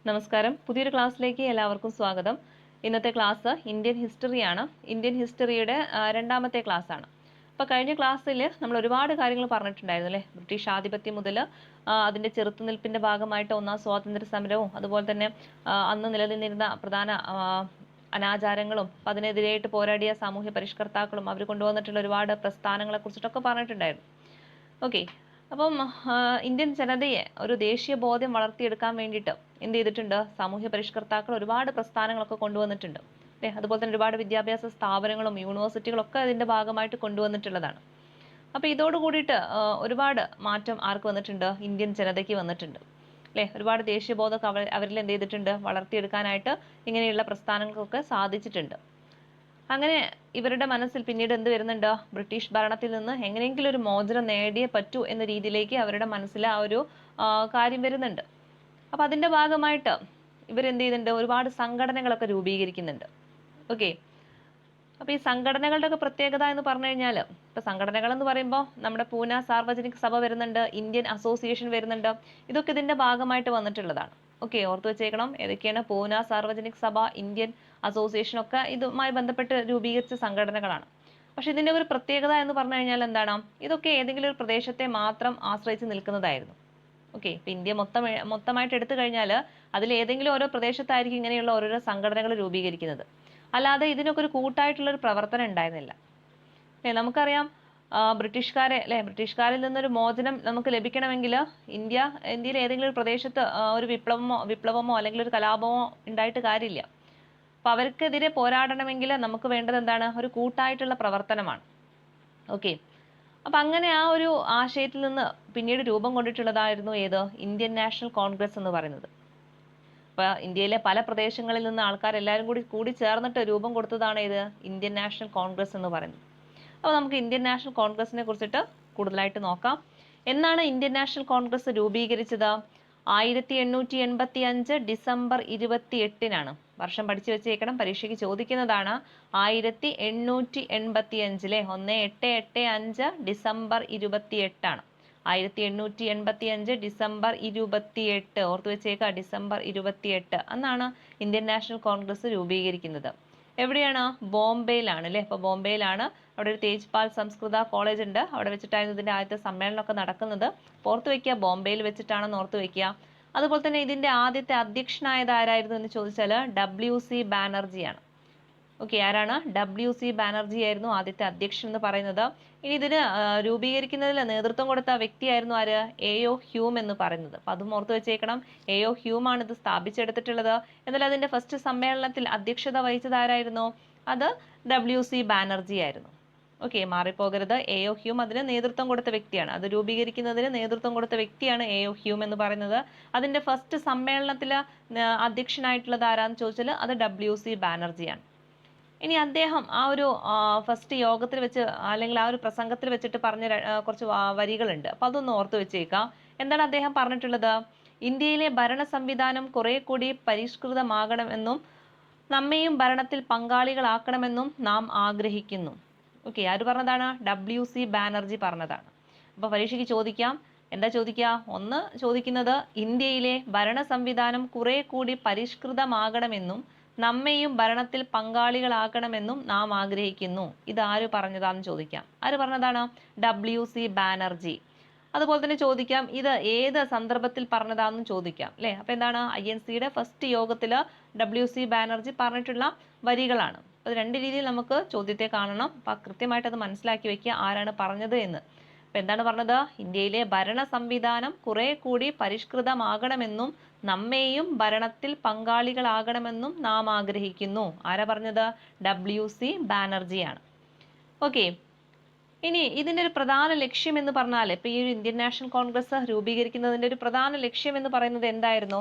നമസ്കാരം. പുതിയൊരു ക്ലാസ്സിലേക്ക് എല്ലാവർക്കും സ്വാഗതം. ഇന്നത്തെ ക്ലാസ് ഇന്ത്യൻ ഹിസ്റ്ററിയാണ്. ഇന്ത്യൻ ഹിസ്റ്ററിയുടെ രണ്ടാമത്തെ ക്ലാസ് ആണ്. അപ്പോൾ കഴിഞ്ഞ ക്ലാസ്സിൽ നമ്മൾ ഒരുപാട് കാര്യങ്ങൾ പറഞ്ഞിട്ടുണ്ടായിരുന്നു അല്ലേ. ബ്രിട്ടീഷ് ആധിപത്യം മുതൽ അതിന്റെ ചെറുത്തുനിൽപ്പിന്റെ ഭാഗമായിട്ട് ഒന്നാം സ്വാതന്ത്ര്യ സമരവും അതുപോലെ തന്നെ അന്ന് നിലനിന്നിരുന്ന പ്രധാന അനാചാരങ്ങളും അതിനെതിരായിട്ട് പോരാടിയ സാമൂഹ്യ പരിഷ്കർത്താക്കളും അവർ കൊണ്ടുവന്നിട്ടുള്ള ഒരുപാട് പ്രസ്ഥാനങ്ങളെ കുറിച്ചിട്ടൊക്കെ പറഞ്ഞിട്ടുണ്ടായിരുന്നു. ഓക്കെ, അപ്പം ഇന്ത്യൻ ജനതയെ ഒരു ദേശീയ ബോധ്യം വളർത്തിയെടുക്കാൻ വേണ്ടിയിട്ട് എന്ത് ചെയ്തിട്ടുണ്ട്? സാമൂഹ്യ പരിഷ്കർത്താക്കൾ ഒരുപാട് പ്രസ്ഥാനങ്ങളൊക്കെ കൊണ്ടുവന്നിട്ടുണ്ട് അല്ലേ. അതുപോലെ തന്നെ ഒരുപാട് വിദ്യാഭ്യാസ സ്ഥാപനങ്ങളും യൂണിവേഴ്സിറ്റികളൊക്കെ അതിന്റെ ഭാഗമായിട്ട് കൊണ്ടുവന്നിട്ടുള്ളതാണ്. അപ്പൊ ഇതോട് കൂടിയിട്ട് ഒരുപാട് മാറ്റം ആർക്ക് വന്നിട്ടുണ്ട്? ഇന്ത്യൻ ജനതയ്ക്ക് വന്നിട്ടുണ്ട് അല്ലെ. ഒരുപാട് ദേശീയബോധമൊക്കെ അവരിൽ എന്ത് ചെയ്തിട്ടുണ്ട്? വളർത്തിയെടുക്കാനായിട്ട് ഇങ്ങനെയുള്ള പ്രസ്ഥാനങ്ങൾക്കൊക്കെ സാധിച്ചിട്ടുണ്ട്. അങ്ങനെ ഇവരുടെ മനസ്സിൽ പിന്നീട് എന്ത് വരുന്നുണ്ട്? ബ്രിട്ടീഷ് ഭരണത്തിൽ നിന്ന് എങ്ങനെയെങ്കിലും ഒരു മോചനം നേടിയേ പറ്റൂ എന്ന രീതിയിലേക്ക് അവരുടെ മനസ്സിൽ ആ ഒരു കാര്യം വരുന്നുണ്ട്. അപ്പൊ അതിന്റെ ഭാഗമായിട്ട് ഇവരെന്ത് ചെയ്യുന്നുണ്ട്? ഒരുപാട് സംഘടനകളൊക്കെ രൂപീകരിക്കുന്നുണ്ട്. ഓക്കെ, അപ്പൊ ഈ സംഘടനകളുടെ ഒക്കെ പ്രത്യേകത എന്ന് പറഞ്ഞു കഴിഞ്ഞാൽ, ഇപ്പൊ സംഘടനകൾ എന്ന് പറയുമ്പോൾ നമ്മുടെ പൂന സാർവജനിക് സഭ വരുന്നുണ്ട്, ഇന്ത്യൻ അസോസിയേഷൻ വരുന്നുണ്ട്. ഇതൊക്കെ ഇതിന്റെ ഭാഗമായിട്ട് വന്നിട്ടുള്ളതാണ്. ഓക്കെ, ഓർത്തു വെച്ചേക്കണം ഏതൊക്കെയാണ്? പൂന സാർവജനിക് സഭ, ഇന്ത്യൻ അസോസിയേഷൻ ഒക്കെ ഇതുമായി ബന്ധപ്പെട്ട് രൂപീകരിച്ച സംഘടനകളാണ്. പക്ഷെ ഇതിന്റെ ഒരു പ്രത്യേകത എന്ന് പറഞ്ഞു കഴിഞ്ഞാൽ എന്താണ്? ഇതൊക്കെ ഏതെങ്കിലും ഒരു പ്രദേശത്തെ മാത്രം ആശ്രയിച്ച് നിൽക്കുന്നതായിരുന്നു. ഓക്കെ, ഇപ്പൊ ഇന്ത്യ മൊത്തമായിട്ട് എടുത്തു കഴിഞ്ഞാൽ അതിൽ ഏതെങ്കിലും ഓരോ പ്രദേശത്തായിരിക്കും ഇങ്ങനെയുള്ള ഓരോരോ സംഘടനകൾ രൂപീകരിക്കുന്നത്. അല്ലാതെ ഇതിനൊക്കെ ഒരു കൂട്ടായിട്ടുള്ള ഒരു പ്രവർത്തനം ഉണ്ടായിരുന്നില്ല. നമുക്കറിയാം ബ്രിട്ടീഷുകാരിൽ നിന്നൊരു മോചനം നമുക്ക് ലഭിക്കണമെങ്കിൽ ഇന്ത്യയിൽ ഏതെങ്കിലും ഒരു പ്രദേശത്ത് ഒരു വിപ്ലവമോ അല്ലെങ്കിൽ ഒരു കലാപമോ ഉണ്ടായിട്ട് കാര്യമില്ല. അപ്പൊ അവർക്കെതിരെ പോരാടണമെങ്കിൽ നമുക്ക് വേണ്ടത് എന്താണ്? ഒരു കൂട്ടായിട്ടുള്ള പ്രവർത്തനമാണ്. ഓക്കെ, അപ്പൊ അങ്ങനെ ആ ഒരു ആശയത്തിൽ നിന്ന് പിന്നീട് രൂപം കൊണ്ടിട്ടുള്ളതായിരുന്നു ഏത്? ഇന്ത്യൻ നാഷണൽ കോൺഗ്രസ് എന്ന് പറയുന്നത്. അപ്പൊ ഇന്ത്യയിലെ പല പ്രദേശങ്ങളിൽ നിന്ന് ആൾക്കാർ എല്ലാവരും കൂടി ചേർന്നിട്ട് രൂപം കൊടുത്തതാണ് ഇത് ഇന്ത്യൻ നാഷണൽ കോൺഗ്രസ് എന്ന് പറയുന്നത്. അപ്പൊ നമുക്ക് ഇന്ത്യൻ നാഷണൽ കോൺഗ്രസിനെ കുറിച്ചിട്ട് കൂടുതലായിട്ട് നോക്കാം. എന്നാണ് ഇന്ത്യൻ നാഷണൽ കോൺഗ്രസ് രൂപീകരിച്ചത്? 1885 ഡിസംബർ 28-നാണ്. വർഷം പഠിച്ചു വെച്ചേക്കണം, പരീക്ഷയ്ക്ക് ചോദിക്കുന്നതാണ്. 1885 1885 ഡിസംബർ 28 1885 ഡിസംബർ 28. ഓർത്തു വെച്ചേക്കുക, ഡിസംബർ 28 അന്നാണ് ഇന്ത്യൻ നാഷണൽ കോൺഗ്രസ് രൂപീകരിക്കുന്നത്. എവിടെയാണ്? ബോംബെയിലാണ് അല്ലെ. അപ്പൊ ബോംബെയിലാണ്. അവിടെ ഒരു തേജ്പാൽ സംസ്കൃത കോളേജ് ഉണ്ട്. അവിടെ വെച്ചിട്ടായിരുന്നു ഇതിന്റെ ആദ്യത്തെ സമ്മേളനമൊക്കെ നടക്കുന്നത്. ഓർത്തു വെക്കുക, ബോംബെയിൽ വെച്ചിട്ടാണെന്ന് ഓർത്തു വെക്കുക. അതുപോലെ തന്നെ ഇതിന്റെ ആദ്യത്തെ അധ്യക്ഷനായത് ആരായിരുന്നു എന്ന് ചോദിച്ചാൽ WC ബാനർജിയാണ്. ഓക്കെ, ആരാണ്? WC ബാനർജി ആയിരുന്നു ആദ്യത്തെ അധ്യക്ഷൻ എന്ന് പറയുന്നത്. ഇനി ഇതിന് രൂപീകരിക്കുന്നതിൽ നേതൃത്വം കൊടുത്ത വ്യക്തിയായിരുന്നു ആര്? AO ഹ്യൂം എന്ന് പറയുന്നത്. അപ്പൊ അതും ഓർത്തു വെച്ചേക്കണം. AO ഹ്യൂം ആണ് ഇത് സ്ഥാപിച്ചെടുത്തിട്ടുള്ളത്. എന്നാൽ അതിന്റെ ഫസ്റ്റ് സമ്മേളനത്തിൽ അധ്യക്ഷത വഹിച്ചത് ആരായിരുന്നു? അത് WC ബാനർജി ആയിരുന്നു. ഓക്കെ, മാറിപ്പോകരുത്. AO ഹ്യൂം അതിന് നേതൃത്വം കൊടുത്ത വ്യക്തിയാണ്. അത് രൂപീകരിക്കുന്നതിന് നേതൃത്വം കൊടുത്ത വ്യക്തിയാണ് AO ഹ്യൂം എന്ന് പറയുന്നത്. അതിന്റെ ഫസ്റ്റ് സമ്മേളനത്തിൽ അധ്യക്ഷനായിട്ടുള്ളത് ആരാന്ന് ചോദിച്ചാൽ അത് WC ബാനർജിയാണ്. ഇനി അദ്ദേഹം ആ ഒരു ഫസ്റ്റ് യോഗത്തിൽ വെച്ച് അല്ലെങ്കിൽ ആ ഒരു പ്രസംഗത്തിൽ വെച്ചിട്ട് പറഞ്ഞ കുറച്ച് വരികളുണ്ട്. അപ്പൊ അതൊന്ന് ഓർത്തു വെച്ചേക്കാം. എന്താണ് അദ്ദേഹം പറഞ്ഞിട്ടുള്ളത്? ഇന്ത്യയിലെ ഭരണ സംവിധാനം കുറെ കൂടി പരിഷ്കൃതമാകണമെന്നും നമ്മെയും ഭരണത്തിൽ പങ്കാളികളാക്കണമെന്നും നാം ആഗ്രഹിക്കുന്നു. ഓക്കെ, ആര് പറഞ്ഞതാണ്? WC ബാനർജി പറഞ്ഞതാണ്. അപ്പൊ പരീക്ഷയ്ക്ക് ചോദിക്കാം. എന്താ ചോദിക്കുക? ഒന്ന് ചോദിക്കുന്നത് ഇന്ത്യയിലെ ഭരണ സംവിധാനം കുറെ കൂടി പരിഷ്കൃതമാകണമെന്നും നമ്മെയും ഭരണത്തിൽ പങ്കാളികളാക്കണമെന്നും നാം ആഗ്രഹിക്കുന്നു. ഇത് ആര് പറഞ്ഞതാന്ന് ചോദിക്കാം. ആര് പറഞ്ഞതാണ്? WC ബാനർജി. അതുപോലെ തന്നെ ചോദിക്കാം, ഇത് ഏത് സന്ദർഭത്തിൽ പറഞ്ഞതാന്ന് ചോദിക്കാം അല്ലെ. അപ്പൊ എന്താണ്? INC-യുടെ ഫസ്റ്റ് യോഗത്തില് WC ബാനർജി പറഞ്ഞിട്ടുള്ള വരികളാണ്. അത് രണ്ട് രീതിയിൽ നമുക്ക് ചോദ്യത്തെ കാണണം. അപ്പൊ കൃത്യമായിട്ട് അത് മനസ്സിലാക്കി വെക്കുക ആരാണ് പറഞ്ഞത് എന്ന്. അപ്പൊ എന്താണ് പറഞ്ഞത്? ഇന്ത്യയിലെ ഭരണ സംവിധാനം കുറെ കൂടി പരിഷ്കൃതമാകണമെന്നും നമ്മെയും ഭരണത്തിൽ പങ്കാളികളാകണമെന്നും നാം ആഗ്രഹിക്കുന്നു. ആരാ പറഞ്ഞത്? WC ബാനർജിയാണ്. ഓക്കെ, ഇനി ഇതിന്റെ ഒരു പ്രധാന ലക്ഷ്യം എന്ന് പറഞ്ഞാൽ, ഇപ്പൊ ഈ ഒരു ഇന്ത്യൻ നാഷണൽ കോൺഗ്രസ് രൂപീകരിക്കുന്നതിന്റെ ഒരു പ്രധാന ലക്ഷ്യം എന്ന് പറയുന്നത് എന്തായിരുന്നു?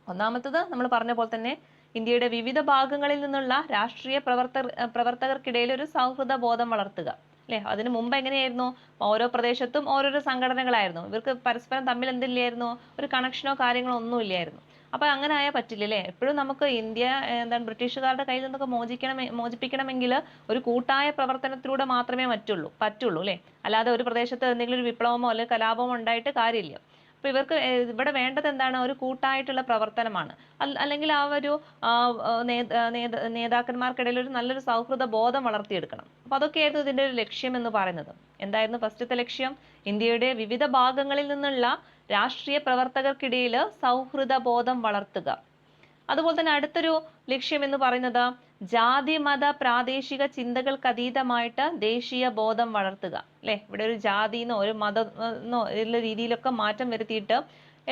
ഒന്നാമത്തത് നമ്മൾ പറഞ്ഞ പോലെ തന്നെ ഇന്ത്യയുടെ വിവിധ ഭാഗങ്ങളിൽ നിന്നുള്ള രാഷ്ട്രീയ പ്രവർത്തകർക്കിടയിൽ ഒരു സൗഹൃദ ബോധം വളർത്തുക അല്ലെ. അതിനു മുമ്പ് എങ്ങനെയായിരുന്നു? ഓരോ പ്രദേശത്തും ഓരോരോ സംഘടനകളായിരുന്നു. ഇവർക്ക് പരസ്പരം തമ്മിൽ എന്തില്ലായിരുന്നു? ഒരു കണക്ഷനോ കാര്യങ്ങളോ ഒന്നും ഇല്ലായിരുന്നു. അപ്പൊ അങ്ങനെ ആയാൽ പറ്റില്ല അല്ലെ. എപ്പോഴും നമുക്ക് ഇന്ത്യ എന്താണ് ബ്രിട്ടീഷുകാരുടെ കയ്യിൽ നിന്നൊക്കെ മോചിപ്പിക്കണമെങ്കിൽ ഒരു കൂട്ടായ പ്രവർത്തനത്തിലൂടെ മാത്രമേ പറ്റുള്ളൂ അല്ലെ. അല്ലാതെ ഒരു പ്രദേശത്ത് എന്തെങ്കിലും ഒരു വിപ്ലവമോ അല്ലെങ്കിൽ കലാപമോ ഉണ്ടായിട്ട് കാര്യമില്ല. അപ്പോൾ ഇവർക്ക് ഇവിടെ വേണ്ടത് എന്താണ്? ഒരു കൂട്ടായിട്ടുള്ള പ്രവർത്തനമാണ്. അല്ലെങ്കിൽ ആ ഒരു നേതാക്കന്മാർക്കിടയിൽ ഒരു നല്ലൊരു സൗഹൃദ ബോധം വളർത്തിയെടുക്കണം. അപ്പോൾ അതൊക്കെയായിരുന്നു ഇതിന്റെ ഒരു ലക്ഷ്യം എന്ന് പറയുന്നത്. എന്തായിരുന്നു ഫസ്റ്റത്തെ ലക്ഷ്യം? ഇന്ത്യയുടെ വിവിധ ഭാഗങ്ങളിൽ നിന്നുള്ള രാഷ്ട്രീയ പ്രവർത്തകർക്കിടയിൽ സൗഹൃദ ബോധം വളർത്തുക. അതുപോലെ തന്നെ അടുത്തൊരു ലക്ഷ്യം എന്ന് പറയുന്നത് ജാതി മത പ്രാദേശിക ചിന്തകൾക്ക് അതീതമായിട്ട് ദേശീയ ബോധം വളർത്തുക. അല്ലെ, ഇവിടെ ഒരു ജാതിന്നോ ഒരു മതമെന്നോ ഉള്ള രീതിയിലൊക്കെ മാറ്റം വരുത്തിയിട്ട്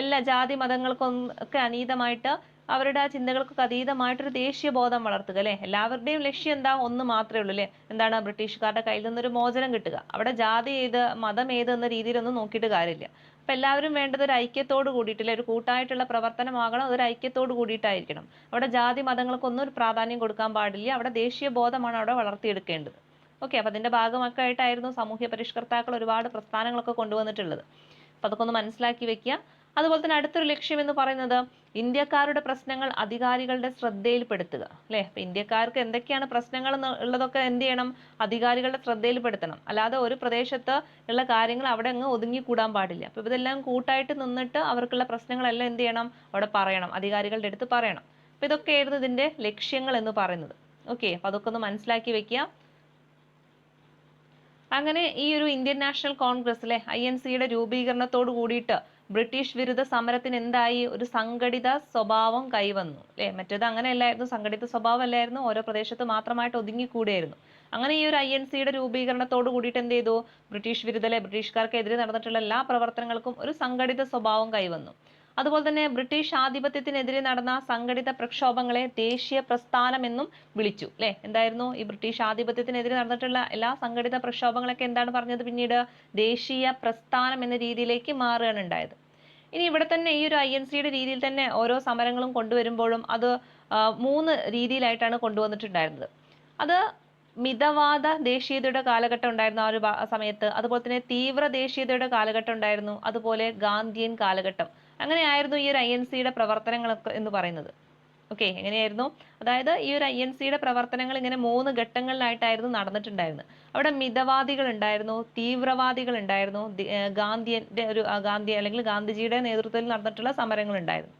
എല്ലാ ജാതി മതങ്ങൾക്കും ഒക്കെ അതീതമായിട്ട് അവരുടെ ആ ചിന്തകൾക്കൊക്കെ അതീതമായിട്ടൊരു ദേശീയ ബോധം വളർത്തുക. അല്ലെ, എല്ലാവരുടെയും ലക്ഷ്യം എന്താ? ഒന്ന് മാത്രമേ ഉള്ളൂ. അല്ലെ, എന്താണ്? ബ്രിട്ടീഷുകാരുടെ കയ്യിൽ നിന്നൊരു മോചനം കിട്ടുക. അവിടെ ജാതി ഏത് മതം ഏത് എന്ന രീതിയിലൊന്നും നോക്കിയിട്ട് കാര്യമില്ല. അപ്പൊ എല്ലാവരും വേണ്ടത് ഒരു ഐക്യത്തോട് കൂടിയിട്ടില്ല, ഒരു കൂട്ടായിട്ടുള്ള പ്രവർത്തനമാകണം, അതൊരു ഐക്യത്തോട് കൂടിയിട്ടായിരിക്കണം. അവിടെ ജാതി മതങ്ങൾക്കൊന്നും ഒരു പ്രാധാന്യം കൊടുക്കാൻ പാടില്ല. അവിടെ ദേശീയ ബോധമാണ് അവിടെ വളർത്തിയെടുക്കേണ്ടത്. ഓക്കെ, അപ്പൊ അതിന്റെ ഭാഗമൊക്കെ ആയിട്ടായിരുന്നു സാമൂഹ്യ പരിഷ്കർത്താക്കൾ ഒരുപാട് പ്രസ്ഥാനങ്ങളൊക്കെ കൊണ്ടുവന്നിട്ടുള്ളത്. അപ്പൊ അതൊക്കെ ഒന്ന് മനസ്സിലാക്കി വെക്കുക. അതുപോലെ തന്നെ അടുത്തൊരു ലക്ഷ്യം എന്ന് പറയുന്നത് ഇന്ത്യക്കാരുടെ പ്രശ്നങ്ങൾ അധികാരികളുടെ ശ്രദ്ധയിൽപ്പെടുത്തുക. അല്ലെ, അപ്പൊ ഇന്ത്യക്കാർക്ക് എന്തൊക്കെയാണ് പ്രശ്നങ്ങൾ ഉള്ളതൊക്കെ എന്ത് ചെയ്യണം? അധികാരികളുടെ ശ്രദ്ധയിൽപ്പെടുത്തണം. അല്ലാതെ ഒരു പ്രദേശത്ത് ഉള്ള കാര്യങ്ങൾ അവിടെ അങ്ങ് ഒതുങ്ങിക്കൂടാൻ പാടില്ല. അപ്പൊ ഇതെല്ലാം കൂട്ടായിട്ട് നിന്നിട്ട് അവർക്കുള്ള പ്രശ്നങ്ങളെല്ലാം എന്ത് ചെയ്യണം? അവിടെ പറയണം, അധികാരികളുടെ അടുത്ത് പറയണം. അപ്പൊ ഇതൊക്കെയായിരുന്നു ഇതിന്റെ ലക്ഷ്യങ്ങൾ എന്ന് പറയുന്നത്. ഓക്കെ, അപ്പൊ അതൊക്കെ ഒന്ന് മനസ്സിലാക്കി വെക്കുക. അങ്ങനെ ഈ ഒരു ഇന്ത്യൻ നാഷണൽ കോൺഗ്രസ് അല്ലെ INC രൂപീകരണത്തോട് കൂടിയിട്ട് ബ്രിട്ടീഷ് വിരുദ്ധ സമരത്തിന് എന്തായി? ഒരു സംഘടിത സ്വഭാവം കൈവന്നു. അല്ലെ, മറ്റേത് അങ്ങനെയല്ലായിരുന്നു, സംഘടിത സ്വഭാവം അല്ലായിരുന്നു, ഓരോ പ്രദേശത്ത് മാത്രമായിട്ട് ഒതുങ്ങിക്കൂടിയായിരുന്നു. അങ്ങനെ ഈ ഒരു INC രൂപീകരണത്തോട് കൂടിയിട്ട് എന്ത് ചെയ്തു? ബ്രിട്ടീഷ് വിരുദ്ധ അല്ലെ ബ്രിട്ടീഷുകാർക്കെതിരെ നടന്നിട്ടുള്ള എല്ലാ പ്രവർത്തനങ്ങൾക്കും ഒരു സംഘടിത സ്വഭാവം കൈവന്നു. അതുപോലെ തന്നെ ബ്രിട്ടീഷ് ആധിപത്യത്തിനെതിരെ നടന്ന സംഘടിത പ്രക്ഷോഭങ്ങളെ ദേശീയ പ്രസ്ഥാനം എന്നും വിളിച്ചു. അല്ലെ, എന്തായിരുന്നു? ഈ ബ്രിട്ടീഷ് ആധിപത്യത്തിനെതിരെ നടന്നിട്ടുള്ള എല്ലാ സംഘടിത പ്രക്ഷോഭങ്ങളൊക്കെ എന്താണ് പറഞ്ഞത്? പിന്നീട് ദേശീയ പ്രസ്ഥാനം എന്ന രീതിയിലേക്ക് മാറുകയാണ് ഉണ്ടായത്. ഇനി ഇവിടെ തന്നെ ഈ ഒരു INC രീതിയിൽ തന്നെ ഓരോ സമരങ്ങളും കൊണ്ടുവരുമ്പോഴും അത് 3 രീതിയിലായിട്ടാണ് കൊണ്ടുവന്നിട്ടുണ്ടായിരുന്നത്. അത് മിതവാദ ദേശീയതയുടെ കാലഘട്ടം ഉണ്ടായിരുന്നു ആ ഒരു സമയത്ത്. അതുപോലെ തന്നെ തീവ്ര ദേശീയതയുടെ കാലഘട്ടം ഉണ്ടായിരുന്നു. അതുപോലെ ഗാന്ധിയൻ കാലഘട്ടം. അങ്ങനെയായിരുന്നു ഈ ഒരു INC പ്രവർത്തനങ്ങളൊക്കെ എന്ന് പറയുന്നത്. ഓക്കെ, എങ്ങനെയായിരുന്നു? അതായത് ഈ ഒരു INC പ്രവർത്തനങ്ങൾ ഇങ്ങനെ 3 ഘട്ടങ്ങളിലായിട്ടായിരുന്നു നടന്നിട്ടുണ്ടായിരുന്നത്. അവിടെ മിതവാദികൾ ഉണ്ടായിരുന്നു, തീവ്രവാദികൾ ഉണ്ടായിരുന്നു, ഗാന്ധിയന്റെ ഒരു ഗാന്ധി അല്ലെങ്കിൽ ഗാന്ധിജിയുടെ നേതൃത്വത്തിൽ നടന്നിട്ടുള്ള സമരങ്ങൾ ഉണ്ടായിരുന്നു.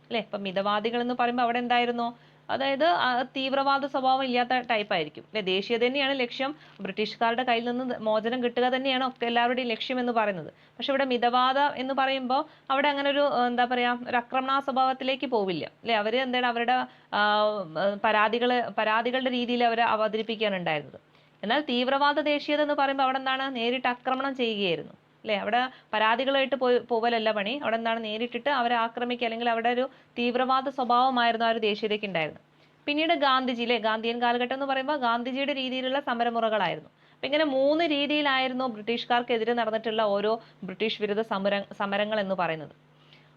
അല്ലെ, ഇപ്പൊ മിതവാദികൾ എന്ന് പറയുമ്പോൾ അവിടെ എന്തായിരുന്നു? അതായത് തീവ്രവാദ സ്വഭാവം ഇല്ലാത്ത ടൈപ്പ് ആയിരിക്കും. അല്ലെ, ദേശീയത തന്നെയാണ് ലക്ഷ്യം, ബ്രിട്ടീഷുകാരുടെ കയ്യിൽ നിന്ന് മോചനം കിട്ടുക തന്നെയാണ് ഒക്കെ എല്ലാവരുടെയും ലക്ഷ്യം എന്ന് പറയുന്നത്. പക്ഷെ ഇവിടെ മിതവാദ എന്ന് പറയുമ്പോൾ അവിടെ അങ്ങനെ ഒരു എന്താ പറയാ, ഒരു ആക്രമണ സ്വഭാവത്തിലേക്ക് പോവില്ല. അല്ലെ, അവര് എന്താണ് അവരുടെ പരാതികളുടെ രീതിയിൽ അവർ അവതരിപ്പിക്കാനുണ്ടായിരുന്നത്. എന്നാൽ തീവ്രവാദ ദേശീയത എന്ന് പറയുമ്പോൾ അവിടെ എന്താണ്? നേരിട്ട് ആക്രമണം ചെയ്യുകയായിരുന്നു. അല്ലെ, അവിടെ പരാതികളായിട്ട് പോവലല്ല പണി. അവിടെ എന്താണ്? നേരിട്ടിട്ട് അവരെ ആക്രമിക്കുക, അല്ലെങ്കിൽ അവിടെ ഒരു തീവ്രവാദ സ്വഭാവമായിരുന്നു ആ ഒരു ദേശീയതയ്ക്ക് ഉണ്ടായിരുന്നത്. പിന്നീട് ഗാന്ധിജി അല്ലെ, ഗാന്ധിയൻ കാലഘട്ടം എന്ന് പറയുമ്പോൾ ഗാന്ധിജിയുടെ രീതിയിലുള്ള സമരമുറകളായിരുന്നു. അപ്പൊ ഇങ്ങനെ 3 രീതിയിലായിരുന്നു ബ്രിട്ടീഷുകാർക്കെതിരെ നടന്നിട്ടുള്ള ഓരോ ബ്രിട്ടീഷ് വിരുദ്ധ സമരങ്ങൾ എന്ന് പറയുന്നത്.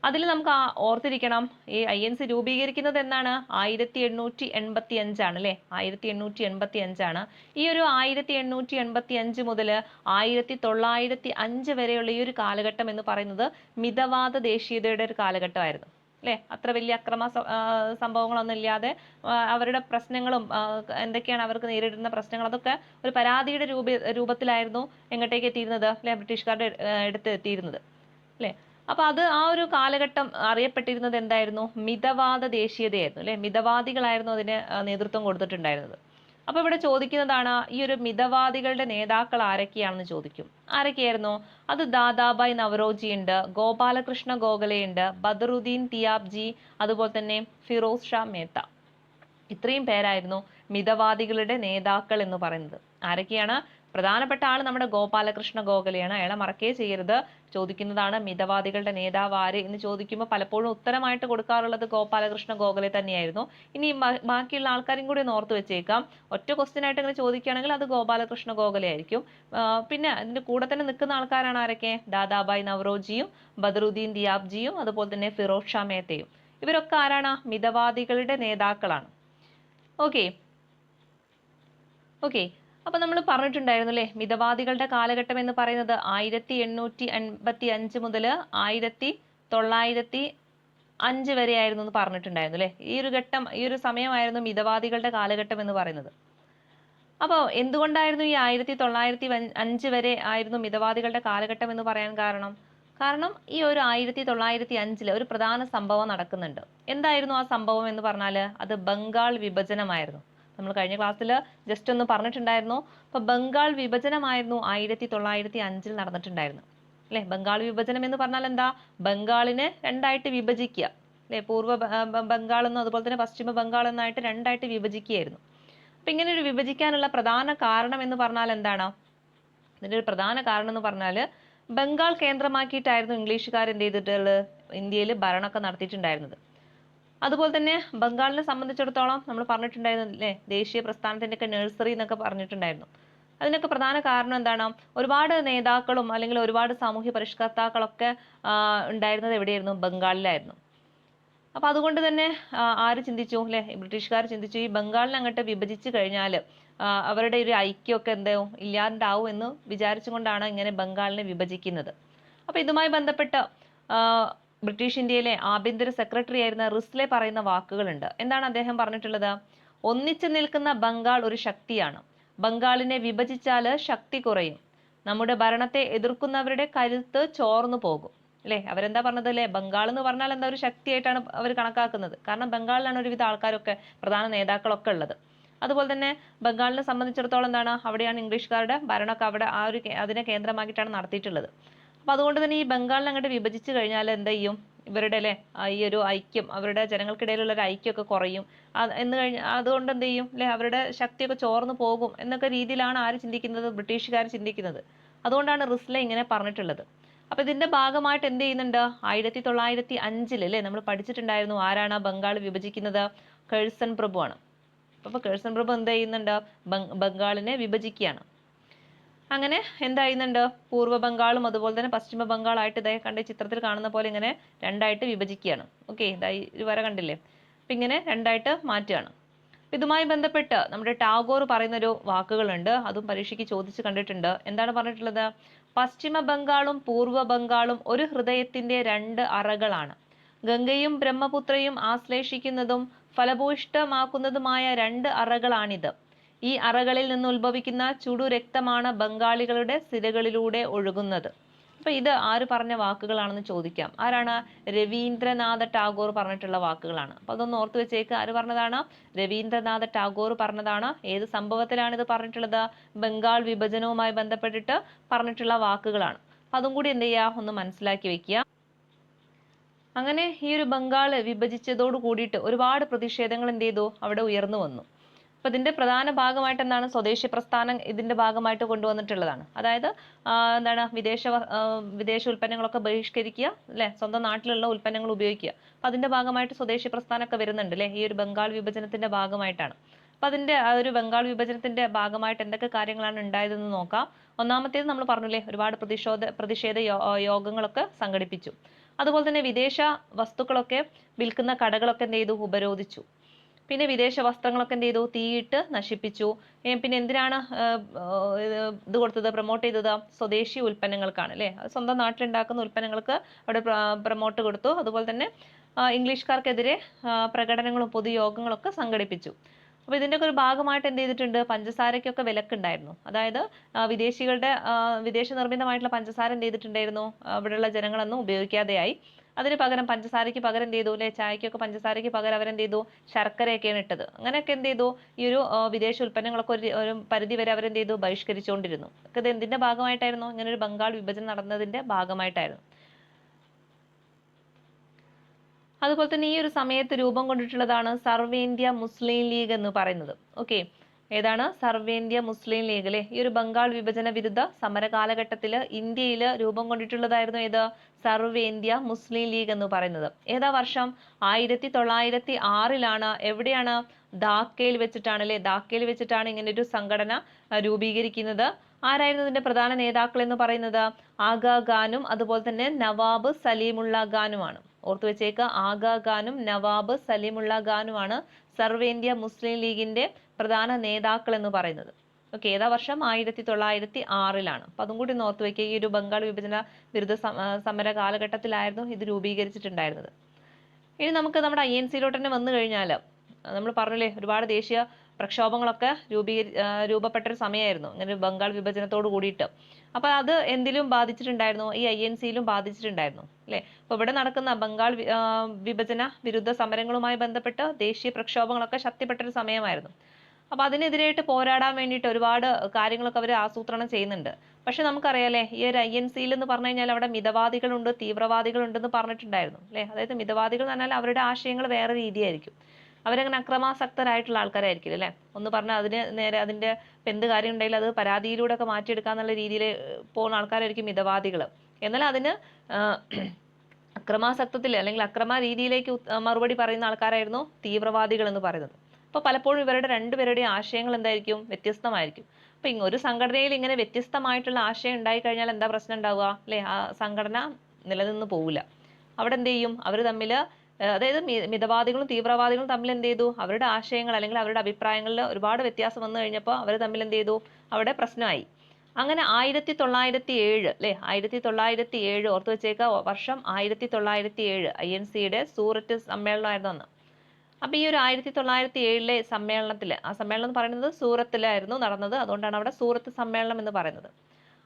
അതിൽ നമുക്ക് ഓർത്തിരിക്കണം, ഈ INC രൂപീകരിക്കുന്നത് എന്നാണ്? 1885 ആണ്. അല്ലെ, 1885 ഈ ഒരു 1885 മുതൽ 1905 വരെയുള്ള ഈ ഒരു കാലഘട്ടം എന്ന് പറയുന്നത് മിതവാദ ദേശീയതയുടെ ഒരു കാലഘട്ടമായിരുന്നു. അല്ലെ, അത്ര വലിയ സംഭവങ്ങളൊന്നും ഇല്ലാതെ അവരുടെ പ്രശ്നങ്ങളും എന്തൊക്കെയാണ് അവർക്ക് നേരിടുന്ന പ്രശ്നങ്ങൾ അതൊക്കെ ഒരു പരാതിയുടെ രൂപത്തിലായിരുന്നു എങ്ങോട്ടേക്ക് എത്തിയിരുന്നത്? അല്ലെ, ബ്രിട്ടീഷുകാരുടെ അടുത്ത് എത്തിയിരുന്നത്. അല്ലെ, അപ്പൊ അത് ആ ഒരു കാലഘട്ടം അറിയപ്പെട്ടിരുന്നത് എന്തായിരുന്നു? മിതവാദ ദേശീയതയായിരുന്നു. അല്ലെ, മിതവാദികളായിരുന്നു അതിന് നേതൃത്വം കൊടുത്തിട്ടുണ്ടായിരുന്നത്. അപ്പൊ ഇവിടെ ചോദിക്കുന്നതാണ്, ഈ ഒരു മിതവാദികളുടെ നേതാക്കൾ ആരൊക്കെയാണെന്ന് ചോദിക്കും. ആരൊക്കെയായിരുന്നു? അത് ദാദാബായ് നവറോജി ഉണ്ട്, ഗോപാലകൃഷ്ണ ഗോഖലെ ഉണ്ട്, ബദറുദ്ദീൻ തിയാബ്ജി, അതുപോലെ തന്നെ ഫിറോസ് ഷാ മേത്ത. ഇത്രയും പേരായിരുന്നു മിതവാദികളുടെ നേതാക്കൾ എന്ന് പറയുന്നത്. ആരൊക്കെയാണ്? പ്രധാനപ്പെട്ട ആൾ നമ്മുടെ ഗോപാലകൃഷ്ണ ഗോഖലെയാണ്. അയാളെ മറക്കേ ചെയ്യരുത്. ചോദിക്കുന്നതാണ് മിതവാദികളുടെ നേതാവ് ആര് എന്ന് ചോദിക്കുമ്പോൾ പലപ്പോഴും ഉത്തരമായിട്ട് കൊടുക്കാറുള്ളത് ഗോപാലകൃഷ്ണ ഗോഖലെ തന്നെയായിരുന്നു. ഇനി ബാക്കിയുള്ള ആൾക്കാരും കൂടി ഒന്ന് ഓർത്ത് വെച്ചേക്കാം. ഒറ്റ ക്വസ്റ്റ്യൻ ആയിട്ട് ഇങ്ങനെ ചോദിക്കുകയാണെങ്കിൽ അത് ഗോപാലകൃഷ്ണ ഗോഖലെ ആയിരിക്കും. പിന്നെ അതിന്റെ കൂടെ തന്നെ നിൽക്കുന്ന ആൾക്കാരാണ് ആരൊക്കെ? ദാദാബായ് നവറോജിയും ബദറുദ്ദീൻ ദിയാബ്ജിയും അതുപോലെ തന്നെ ഫിറോസ് ഷാ മേത്തയും. ഇവരൊക്കെ ആരാണ്? മിതവാദികളുടെ നേതാക്കളാണ്. ഓക്കെ ഓക്കെ അപ്പൊ നമ്മൾ പറഞ്ഞിട്ടുണ്ടായിരുന്നു അല്ലെ, മിതവാദികളുടെ കാലഘട്ടം എന്ന് പറയുന്നത് 1885 മുതൽ 1905 വരെ ആയിരുന്നു എന്ന് പറഞ്ഞിട്ടുണ്ടായിരുന്നു അല്ലെ. ഈ ഒരു സമയമായിരുന്നു മിതവാദികളുടെ കാലഘട്ടം എന്ന് പറയുന്നത്. അപ്പോൾ എന്തുകൊണ്ടായിരുന്നു ഈ 1905 വരെ ആയിരുന്നു മിതവാദികളുടെ കാലഘട്ടം എന്ന് പറയാൻ കാരണം? കാരണം ഈ ഒരു 1905 ഒരു പ്രധാന സംഭവം നടക്കുന്നുണ്ട്. എന്തായിരുന്നു ആ സംഭവം എന്ന് പറഞ്ഞാൽ അത് ബംഗാൾ വിഭജനമായിരുന്നു. നമ്മൾ കഴിഞ്ഞ ക്ലാസ്സിൽ ജസ്റ്റ് ഒന്ന് പറഞ്ഞിട്ടുണ്ടായിരുന്നു. അപ്പൊ ബംഗാൾ വിഭജനമായിരുന്നു 1905 നടന്നിട്ടുണ്ടായിരുന്നു. അല്ലെ, ബംഗാൾ വിഭജനം എന്ന് പറഞ്ഞാൽ എന്താ? ബംഗാളിനെ രണ്ടായിട്ട് വിഭജിക്കുക. അല്ലെ, പൂർവ്വ ബംഗാൾ എന്നും അതുപോലെ തന്നെ പശ്ചിമ ബംഗാൾ എന്നായിട്ട് രണ്ടായിട്ട് വിഭജിക്കുകയായിരുന്നു. അപ്പൊ ഇങ്ങനെ ഒരു വിഭജിക്കാനുള്ള പ്രധാന കാരണം എന്ന് പറഞ്ഞാൽ എന്താണ്? ഇതിന്റെ ഒരു പ്രധാന കാരണം എന്ന് പറഞ്ഞാൽ ബംഗാൾ കേന്ദ്രമാക്കിയിട്ടായിരുന്നു ഇംഗ്ലീഷുകാർ എന്ത് ചെയ്തിട്ടുള്ളത്? ഇന്ത്യയിൽ ഭരണമൊക്കെ നടത്തിയിട്ടുണ്ടായിരുന്നത്. അതുപോലെ തന്നെ ബംഗാളിനെ സംബന്ധിച്ചിടത്തോളം നമ്മൾ പറഞ്ഞിട്ടുണ്ടായിരുന്നു അല്ലേ, ദേശീയ പ്രസ്ഥാനത്തിന്റെ ഒക്കെ നഴ്സറി എന്നൊക്കെ പറഞ്ഞിട്ടുണ്ടായിരുന്നു. അതിനൊക്കെ പ്രധാന കാരണം എന്താണ്? ഒരുപാട് നേതാക്കളും അല്ലെങ്കിൽ ഒരുപാട് സാമൂഹ്യ പരിഷ്കർത്താക്കളൊക്കെ ഉണ്ടായിരുന്നത് എവിടെയായിരുന്നു? ബംഗാളിലായിരുന്നു. അപ്പൊ അതുകൊണ്ട് തന്നെ ആര് ചിന്തിച്ചു അല്ലെ, ബ്രിട്ടീഷുകാർ ചിന്തിച്ചു ഈ ബംഗാളിനെ അങ്ങോട്ട് വിഭജിച്ചു കഴിഞ്ഞാൽ അവരുടെ ഒരു ഐക്യമൊക്കെ എന്താവും ഇല്ലാണ്ടാവും എന്ന് വിചാരിച്ചുകൊണ്ടാണ് ഇങ്ങനെ ബംഗാളിനെ വിഭജിക്കുന്നത്. അപ്പൊ ഇതുമായി ബന്ധപ്പെട്ട് ബ്രിട്ടീഷ് ഇന്ത്യയിലെ ആഭ്യന്തര സെക്രട്ടറി ആയിരുന്ന റിസ്ലെ പറയുന്ന വാക്കുകളുണ്ട്. എന്താണ് അദ്ദേഹം പറഞ്ഞിട്ടുള്ളത്? ഒന്നിച്ചു നിൽക്കുന്ന ബംഗാൾ ഒരു ശക്തിയാണ്. ബംഗാളിനെ വിഭജിച്ചാൽ ശക്തി കുറയും. നമ്മുടെ ഭരണത്തെ എതിർക്കുന്നവരുടെ കരുത്ത് ചോർന്നു പോകും. അല്ലെ, അവരെന്താ പറഞ്ഞത്? അല്ലെ, ബംഗാൾ എന്ന് പറഞ്ഞാൽ എന്താ ഒരു ശക്തിയായിട്ടാണ് അവർ കണക്കാക്കുന്നത്. കാരണം ബംഗാളിലാണ് ഒരുവിധ ആൾക്കാരൊക്കെ പ്രധാന നേതാക്കളൊക്കെ ഉള്ളത്. അതുപോലെ തന്നെ ബംഗാളിനെ സംബന്ധിച്ചിടത്തോളം എന്താണ്, അവിടെയാണ് ഇംഗ്ലീഷുകാരുടെ ഭരണമൊക്കെ അവിടെ അതിനെ കേന്ദ്രമാക്കിയിട്ടാണ് നടത്തിയിട്ടുള്ളത്. അപ്പൊ അതുകൊണ്ട് തന്നെ ഈ ബംഗാളിനെ അങ്ങോട്ട് വിഭജിച്ചു കഴിഞ്ഞാൽ എന്ത് ചെയ്യും? ഇവരുടെ അല്ലെ ഈ ഒരു ഐക്യം, അവരുടെ ജനങ്ങൾക്കിടയിലുള്ള ഒരു ഐക്യമൊക്കെ കുറയും. അതുകൊണ്ട് എന്ത് ചെയ്യും അല്ലെ, അവരുടെ ശക്തിയൊക്കെ ചോർന്നു പോകും എന്നൊക്കെ രീതിയിലാണ് ആര് ചിന്തിക്കുന്നത്? ബ്രിട്ടീഷുകാർ ചിന്തിക്കുന്നത്. അതുകൊണ്ടാണ് റിസ്ലെ ഇങ്ങനെ പറഞ്ഞിട്ടുള്ളത്. അപ്പൊ ഇതിന്റെ ഭാഗമായിട്ട് എന്ത് ചെയ്യുന്നുണ്ട്? 1905 അല്ലെ നമ്മൾ പഠിച്ചിട്ടുണ്ടായിരുന്നു ആരാണ് ബംഗാൾ വിഭജിക്കുന്നത്? കഴ്സൺ പ്രഭു ആണ്. അപ്പൊ കഴ്സൺ പ്രഭു എന്ത് ചെയ്യുന്നുണ്ട്? ബംഗാളിനെ വിഭജിക്കുകയാണ്. അങ്ങനെ എന്തായിരുന്നുണ്ട്? പൂർവ്വ ബംഗാളും അതുപോലെ തന്നെ പശ്ചിമ ബംഗാളായിട്ട് ഇതായി കണ്ട ചിത്രത്തിൽ കാണുന്ന പോലെ ഇങ്ങനെ രണ്ടായിട്ട് വിഭജിക്കുകയാണ്. ഓക്കെ, ഇതായി ഒരു വര കണ്ടില്ലേ? അപ്പൊ ഇങ്ങനെ രണ്ടായിട്ട് മാറ്റുകയാണ്. ഇതുമായി ബന്ധപ്പെട്ട് നമ്മുടെ ടാഗോർ പറയുന്ന ഒരു വാക്കുകളുണ്ട്, അതും പരീക്ഷയ്ക്ക് ചോദിച്ചു കണ്ടിട്ടുണ്ട്. എന്താണ് പറഞ്ഞിട്ടുള്ളത്? പശ്ചിമ ബംഗാളും പൂർവ്വ ബംഗാളും ഒരു ഹൃദയത്തിന്റെ രണ്ട് അറകളാണ്. ഗംഗയും ബ്രഹ്മപുത്രയും ആശ്ലേഷിക്കുന്നതും ഫലഭൂയിഷ്ടമാക്കുന്നതുമായ രണ്ട് അറകളാണിത്. ഈ അറകളിൽ നിന്ന് ഉത്ഭവിക്കുന്ന ചുടു രക്തമാണ് ബംഗാളികളുടെ സിരകളിലൂടെ ഒഴുകുന്നത്. അപ്പൊ ഇത് ആര് പറഞ്ഞ വാക്കുകളാണെന്ന് ചോദിക്കാം. ആരാണ്? രവീന്ദ്രനാഥ ടാഗോർ പറഞ്ഞിട്ടുള്ള വാക്കുകളാണ്. അപ്പൊ അതൊന്ന് ഓർത്ത് വെച്ചേക്ക്. ആര് പറഞ്ഞതാണ്? രവീന്ദ്രനാഥ ടാഗോർ പറഞ്ഞതാണ്. ഏത് സംഭവത്തിലാണ് ഇത് പറഞ്ഞിട്ടുള്ളത്? ബംഗാൾ വിഭജനവുമായി ബന്ധപ്പെട്ടിട്ട് പറഞ്ഞിട്ടുള്ള വാക്കുകളാണ്. അപ്പൊ അതും കൂടി എന്ത് ചെയ്യുക, ഒന്ന് മനസ്സിലാക്കി വെക്കുക. അങ്ങനെ ഈ ഒരു ബംഗാൾ വിഭജിച്ചതോട് കൂടിയിട്ട് ഒരുപാട് പ്രതിഷേധങ്ങൾ എന്ത് ചെയ്തു? അവിടെ ഉയർന്നു വന്നു. അപ്പൊ ഇതിന്റെ പ്രധാന ഭാഗമായിട്ട് എന്താണ്? സ്വദേശി പ്രസ്ഥാനം ഇതിന്റെ ഭാഗമായിട്ട് കൊണ്ടുവന്നിട്ടുള്ളതാണ്. അതായത് എന്താണ്, വിദേശ ഉൽപ്പന്നങ്ങളൊക്കെ ബഹിഷ്കരിക്കുക അല്ലെ, സ്വന്തം നാട്ടിലുള്ള ഉൽപ്പന്നങ്ങൾ ഉപയോഗിക്കുക. അപ്പൊ അതിന്റെ ഭാഗമായിട്ട് സ്വദേശി പ്രസ്ഥാനമൊക്കെ വരുന്നുണ്ട് അല്ലെ, ഈ ഒരു ബംഗാൾ വിഭജനത്തിന്റെ ഭാഗമായിട്ടാണ്. അപ്പൊ അതിന്റെ ആ ഒരു ബംഗാൾ വിഭജനത്തിന്റെ ഭാഗമായിട്ട് എന്തൊക്കെ കാര്യങ്ങളാണ് ഉണ്ടായതെന്ന് നോക്കാം. ഒന്നാമത്തേത് നമ്മൾ പറഞ്ഞില്ലേ, ഒരുപാട് പ്രതിഷേധ യോഗങ്ങളൊക്കെ സംഘടിപ്പിച്ചു. അതുപോലെ തന്നെ വിദേശ വസ്തുക്കളൊക്കെ വിൽക്കുന്ന കടകളൊക്കെ എന്ത് ചെയ്തു? ഉപരോധിച്ചു. പിന്നെ വിദേശ വസ്ത്രങ്ങളൊക്കെ എന്ത് ചെയ്തു? തീയിട്ട് നശിപ്പിച്ചു. പിന്നെ എന്തിനാണ് ഇത് കൊടുത്തത്, പ്രൊമോട്ട് ചെയ്തത്? സ്വദേശി ഉൽപ്പന്നങ്ങൾക്കാണ് അല്ലെ, സ്വന്തം നാട്ടിലുണ്ടാക്കുന്ന ഉൽപ്പന്നങ്ങൾക്ക് അവിടെ പ്രൊമോട്ട് കൊടുത്തു. അതുപോലെ തന്നെ ഇംഗ്ലീഷുകാർക്കെതിരെ പ്രകടനങ്ങളും പൊതുയോഗങ്ങളൊക്കെ സംഘടിപ്പിച്ചു. അപ്പൊ ഇതിന്റെ ഒക്കെ ഒരു ഭാഗമായിട്ട് എന്ത് ചെയ്തിട്ടുണ്ട്? പഞ്ചസാരയ്ക്കൊക്കെ വിലക്കുണ്ടായിരുന്നു. അതായത് വിദേശ നിർമ്മിതമായിട്ടുള്ള പഞ്ചസാര എന്ത് ചെയ്തിട്ടുണ്ടായിരുന്നു? അവിടെയുള്ള ജനങ്ങളൊന്നും ഉപയോഗിക്കാതെയായി. അതിന് പകരം പഞ്ചസാരയ്ക്ക് പകരം എന്ത് ചെയ്തു അല്ലെ, ചായക്കൊക്കെ പഞ്ചസാരയ്ക്ക് പകരം അവരെന്ത് ചെയ്തു? ശർക്കരയൊക്കെയാണ് ഇട്ടത്. അങ്ങനെയൊക്കെ എന്ത് ചെയ്തു? ഈ ഒരു വിദേശ ഉൽപ്പന്നങ്ങളൊക്കെ ഒരു പരിധി വരെ അവരെന്ത് ചെയ്തു? ബഹിഷ്കരിച്ചുകൊണ്ടിരുന്നു. ഇത് എന്തിന്റെ ഭാഗമായിട്ടായിരുന്നു? ഇങ്ങനെ ഒരു ബംഗാൾ വിഭജനം നടന്നതിന്റെ ഭാഗമായിട്ടായിരുന്നു. അതുപോലെ തന്നെ ഈ ഒരു സമയത്ത് രൂപം കൊണ്ടിട്ടുള്ളതാണ് സർവേന്ത്യ മുസ്ലിം ലീഗ് എന്ന് പറയുന്നത്. ഓക്കെ, ഏതാണ്? സർവേന്ത്യ മുസ്ലിം ലീഗ് അല്ലെ. ഈ ഒരു ബംഗാൾ വിഭജന വിരുദ്ധ സമര കാലഘട്ടത്തിൽ ഇന്ത്യയിൽ രൂപം കൊണ്ടിട്ടുള്ളതായിരുന്നു ഏത്? സർവേന്ത്യ മുസ്ലിം ലീഗ് എന്ന് പറയുന്നത്. ഏതാ വർഷം? 1906 എവിടെയാണ്? ധാക്കയിൽ വെച്ചിട്ടാണ് അല്ലെ, ധാക്കയിൽ വെച്ചിട്ടാണ് ഇങ്ങനെ ഒരു സംഘടന രൂപീകരിക്കുന്നത്. ആരായിരുന്നു ഇതിന്റെ പ്രധാന നേതാക്കൾ എന്ന് പറയുന്നത്? ആഗാ ഖാനും അതുപോലെ തന്നെ നവാബ് സലീമുള്ള ഖാനുമാണ്. ഓർത്തു വെച്ചേക്ക്, ആഗാ ഖാനും നവാബ് സലീമുള്ള ഖാനുമാണ് സർവേന്ത്യ മുസ്ലിം ലീഗിന്റെ പ്രധാന നേതാക്കൾ എന്ന് പറയുന്നത്. ഓക്കെ, ഏതാ വർഷം? 1906. അപ്പൊ അതും കൂടി ഓർത്തു വെക്കുക. ഈ ഒരു ബംഗാൾ വിഭജന വിരുദ്ധ സമര കാലഘട്ടത്തിലായിരുന്നു ഇത് രൂപീകരിച്ചിട്ടുണ്ടായിരുന്നത്. ഇനി നമുക്ക് നമ്മുടെ INC ലോട്ട് തന്നെ വന്നു കഴിഞ്ഞാൽ നമ്മൾ പറഞ്ഞില്ലേ, ഒരുപാട് ദേശീയ പ്രക്ഷോഭങ്ങളൊക്കെ രൂപപ്പെട്ടൊരു സമയമായിരുന്നു, ഇങ്ങനെ ബംഗാൾ വിഭജനത്തോട് കൂടിയിട്ട്. അപ്പൊ അത് എന്തിലും ബാധിച്ചിട്ടുണ്ടായിരുന്നു, ഈ INC-യിലും ബാധിച്ചിട്ടുണ്ടായിരുന്നു അല്ലെ. അപ്പൊ ഇവിടെ നടക്കുന്ന ബംഗാൾ വിഭജന വിരുദ്ധ സമരങ്ങളുമായി ബന്ധപ്പെട്ട് ദേശീയ പ്രക്ഷോഭങ്ങളൊക്കെ ശക്തിപ്പെട്ടൊരു സമയമായിരുന്നു. അപ്പൊ അതിനെതിരായിട്ട് പോരാടാൻ വേണ്ടിയിട്ട് ഒരുപാട് കാര്യങ്ങളൊക്കെ അവർ ആസൂത്രണം ചെയ്യുന്നുണ്ട്. പക്ഷെ നമുക്കറിയാലേ, ഈ ഒരു INC-യിൽ എന്ന് പറഞ്ഞു കഴിഞ്ഞാൽ അവിടെ മിതവാദികളുണ്ട്, തീവ്രവാദികളുണ്ടെന്ന് പറഞ്ഞിട്ടുണ്ടായിരുന്നു അല്ലെ. അതായത് മിതവാദികൾ എന്ന് പറഞ്ഞാൽ അവരുടെ ആശയങ്ങൾ വേറെ രീതിയായിരിക്കും, അവരങ്ങനെ അക്രമാസക്തരായിട്ടുള്ള ആൾക്കാരായിരിക്കില്ല അല്ലെ. ഒന്ന് പറഞ്ഞാൽ അതിന് നേരെ അതിന്റെ എന്ത് കാര്യം ഉണ്ടെങ്കിലും അത് പരാതിയിലൂടെ ഒക്കെ മാറ്റിയെടുക്കാന്നുള്ള രീതിയിൽ പോകുന്ന ആൾക്കാരായിരിക്കും മിതവാദികൾ. എന്നാൽ അതിന് അക്രമാസക്തത്തിൽ അല്ലെങ്കിൽ അക്രമ രീതിയിലേക്ക് മറുപടി പറയുന്ന ആൾക്കാരായിരുന്നു തീവ്രവാദികൾ എന്ന് പറയുന്നത്. അപ്പൊ പലപ്പോഴും ഇവരുടെ രണ്ടുപേരുടെയും ആശയങ്ങൾ എന്തായിരിക്കും, വ്യത്യസ്തമായിരിക്കും. അപ്പൊ ഒരു സംഘടനയിൽ ഇങ്ങനെ വ്യത്യസ്തമായിട്ടുള്ള ആശയം ഉണ്ടായി കഴിഞ്ഞാൽ എന്താ പ്രശ്നം ഉണ്ടാവുക അല്ലെ, ആ സംഘടന നിലനിന്ന് പോവില്ല. അവിടെ എന്ത് ചെയ്യും, അവർ തമ്മിൽ അതായത് മിതവാദികളും തീവ്രവാദികളും തമ്മിൽ എന്ത് ചെയ്തു, അവരുടെ ആശയങ്ങൾ അല്ലെങ്കിൽ അവരുടെ അഭിപ്രായങ്ങളിൽ ഒരുപാട് വ്യത്യാസം വന്നു കഴിഞ്ഞപ്പോൾ അവർ തമ്മിൽ എന്ത് ചെയ്തു, അവിടെ പ്രശ്നമായി. അങ്ങനെ 1907 അല്ലെ, 1907 ഓർത്തു വെച്ചേക്ക, വർഷം 1907 INC-യുടെ സൂററ്റ് സമ്മേളനമായിരുന്നു അന്ന്. അപ്പൊ ഈ ഒരു 1907 സമ്മേളനത്തില്, ആ സമ്മേളനം എന്ന് പറയുന്നത് സൂറത്തിലായിരുന്നു നടന്നത്, അതുകൊണ്ടാണ് അവിടെ സൂറത്ത് സമ്മേളനം എന്ന് പറയുന്നത്.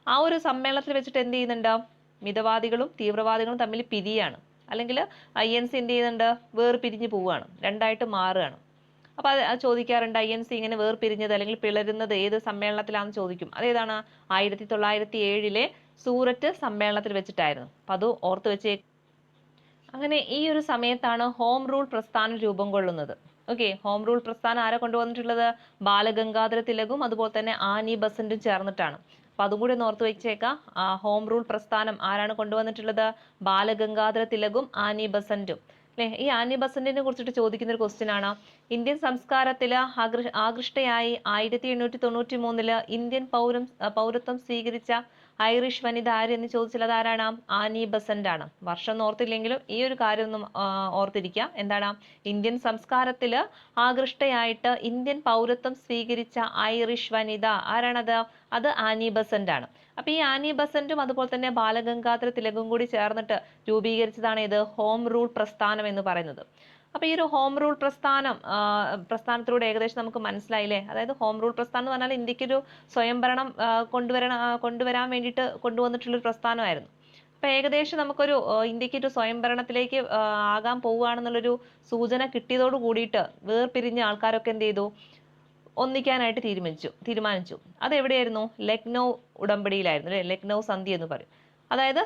ആ ഒരു സമ്മേളനത്തിൽ വെച്ചിട്ട് എന്ത് ചെയ്യുന്നുണ്ട്, മിതവാദികളും തീവ്രവാദികളും തമ്മിൽ പിരിയാണ്, അല്ലെങ്കിൽ INC എന്ത് ചെയ്യുന്നുണ്ട്, വേർപിരിഞ്ഞു പോവുകയാണ്, രണ്ടായിട്ട് മാറുകയാണ്. അപ്പൊ അത് ചോദിക്കാറുണ്ട്, INC ഇങ്ങനെ വേർപിരിഞ്ഞത് അല്ലെങ്കിൽ പിളരുന്നത് ഏത് സമ്മേളനത്തിലാണെന്ന് ചോദിക്കും. അതേതാണ്, 1907 സൂററ്റ് സമ്മേളനത്തിൽ വെച്ചിട്ടായിരുന്നു. അപ്പൊ അത് ഓർത്ത് വെച്ചേ. അങ്ങനെ ഈ ഒരു സമയത്താണ് ഹോം റൂൾ പ്രസ്ഥാനം രൂപം കൊള്ളുന്നത്. ഓക്കെ, ഹോം റൂൾ പ്രസ്ഥാനം ആരെ കൊണ്ടുവന്നിട്ടുള്ളത്, ബാലഗംഗാധര തിലകും അതുപോലെ തന്നെ ആനി ബസന്റും ചേർന്നിട്ടാണ്. അപ്പൊ അതും കൂടി ഒന്ന് ഓർത്ത് വെച്ചേക്കാം. ഹോം റൂൾ പ്രസ്ഥാനം ആരാണ് കൊണ്ടുവന്നിട്ടുള്ളത്, ബാലഗംഗാധര തിലകും ആനി ബസന്റും അല്ലെ. ഈ ആനി ബസന്റിനെ കുറിച്ചിട്ട് ചോദിക്കുന്ന ഒരു ക്വസ്റ്റ്യൻ ആണ്, ഇന്ത്യൻ സംസ്കാരത്തില് ആകൃഷ്ടയായി 1893 ഇന്ത്യൻ പൗരത്വം സ്വീകരിച്ച ഐറിഷ് വനിത ആര് എന്ന് ചോദിച്ചാൽ അത് ആരാണ്, ആനി ബസന്റ് ആണ്. വർഷം ഓർത്തില്ലെങ്കിലും ഈ ഒരു കാര്യം ഒന്നും ഓർത്തിരിക്കുക. എന്താണ്, ഇന്ത്യൻ സംസ്കാരത്തില് ആകൃഷ്ടയായിട്ട് ഇന്ത്യൻ പൗരത്വം സ്വീകരിച്ച ഐറിഷ് വനിത ആരാണത്, അത് ആനി ബസന്റ് ആണ്. അപ്പൊ ഈ ആനി ബസന്റും അതുപോലെ തന്നെ ബാലഗംഗാധര തിലകും കൂടി ചേർന്നിട്ട് രൂപീകരിച്ചതാണ് ഇത് ഹോം റൂൾ പ്രസ്ഥാനം എന്ന് പറയുന്നത്. അപ്പൊ ഈ ഒരു ഹോം റൂൾ പ്രസ്ഥാനത്തിലൂടെ ഏകദേശം നമുക്ക് മനസ്സിലായില്ലേ. അതായത് ഹോം റൂൾ പ്രസ്ഥാനം എന്ന് പറഞ്ഞാൽ ഇന്ത്യക്കൊരു സ്വയംഭരണം കൊണ്ടുവരാൻ വേണ്ടിയിട്ട് കൊണ്ടുവന്നിട്ടുള്ള ഒരു പ്രസ്ഥാനമായിരുന്നു. അപ്പൊ ഏകദേശം നമുക്കൊരു ഇന്ത്യക്ക് ഒരു സ്വയംഭരണത്തിലേക്ക് ആകാൻ പോവുകയാണെന്നുള്ളൊരു സൂചന കിട്ടിയതോട് കൂടിയിട്ട് വേർപിരിഞ്ഞ ആൾക്കാരൊക്കെ എന്ത് ചെയ്തു, ഒന്നിക്കാനായിട്ട് തീരുമാനിച്ചു. അത് എവിടെയായിരുന്നു, ലക്നൗ ഉടമ്പടിയിലായിരുന്നു അല്ലെ, ലക്നൗ സന്ധി എന്ന് പറയും. അതായത്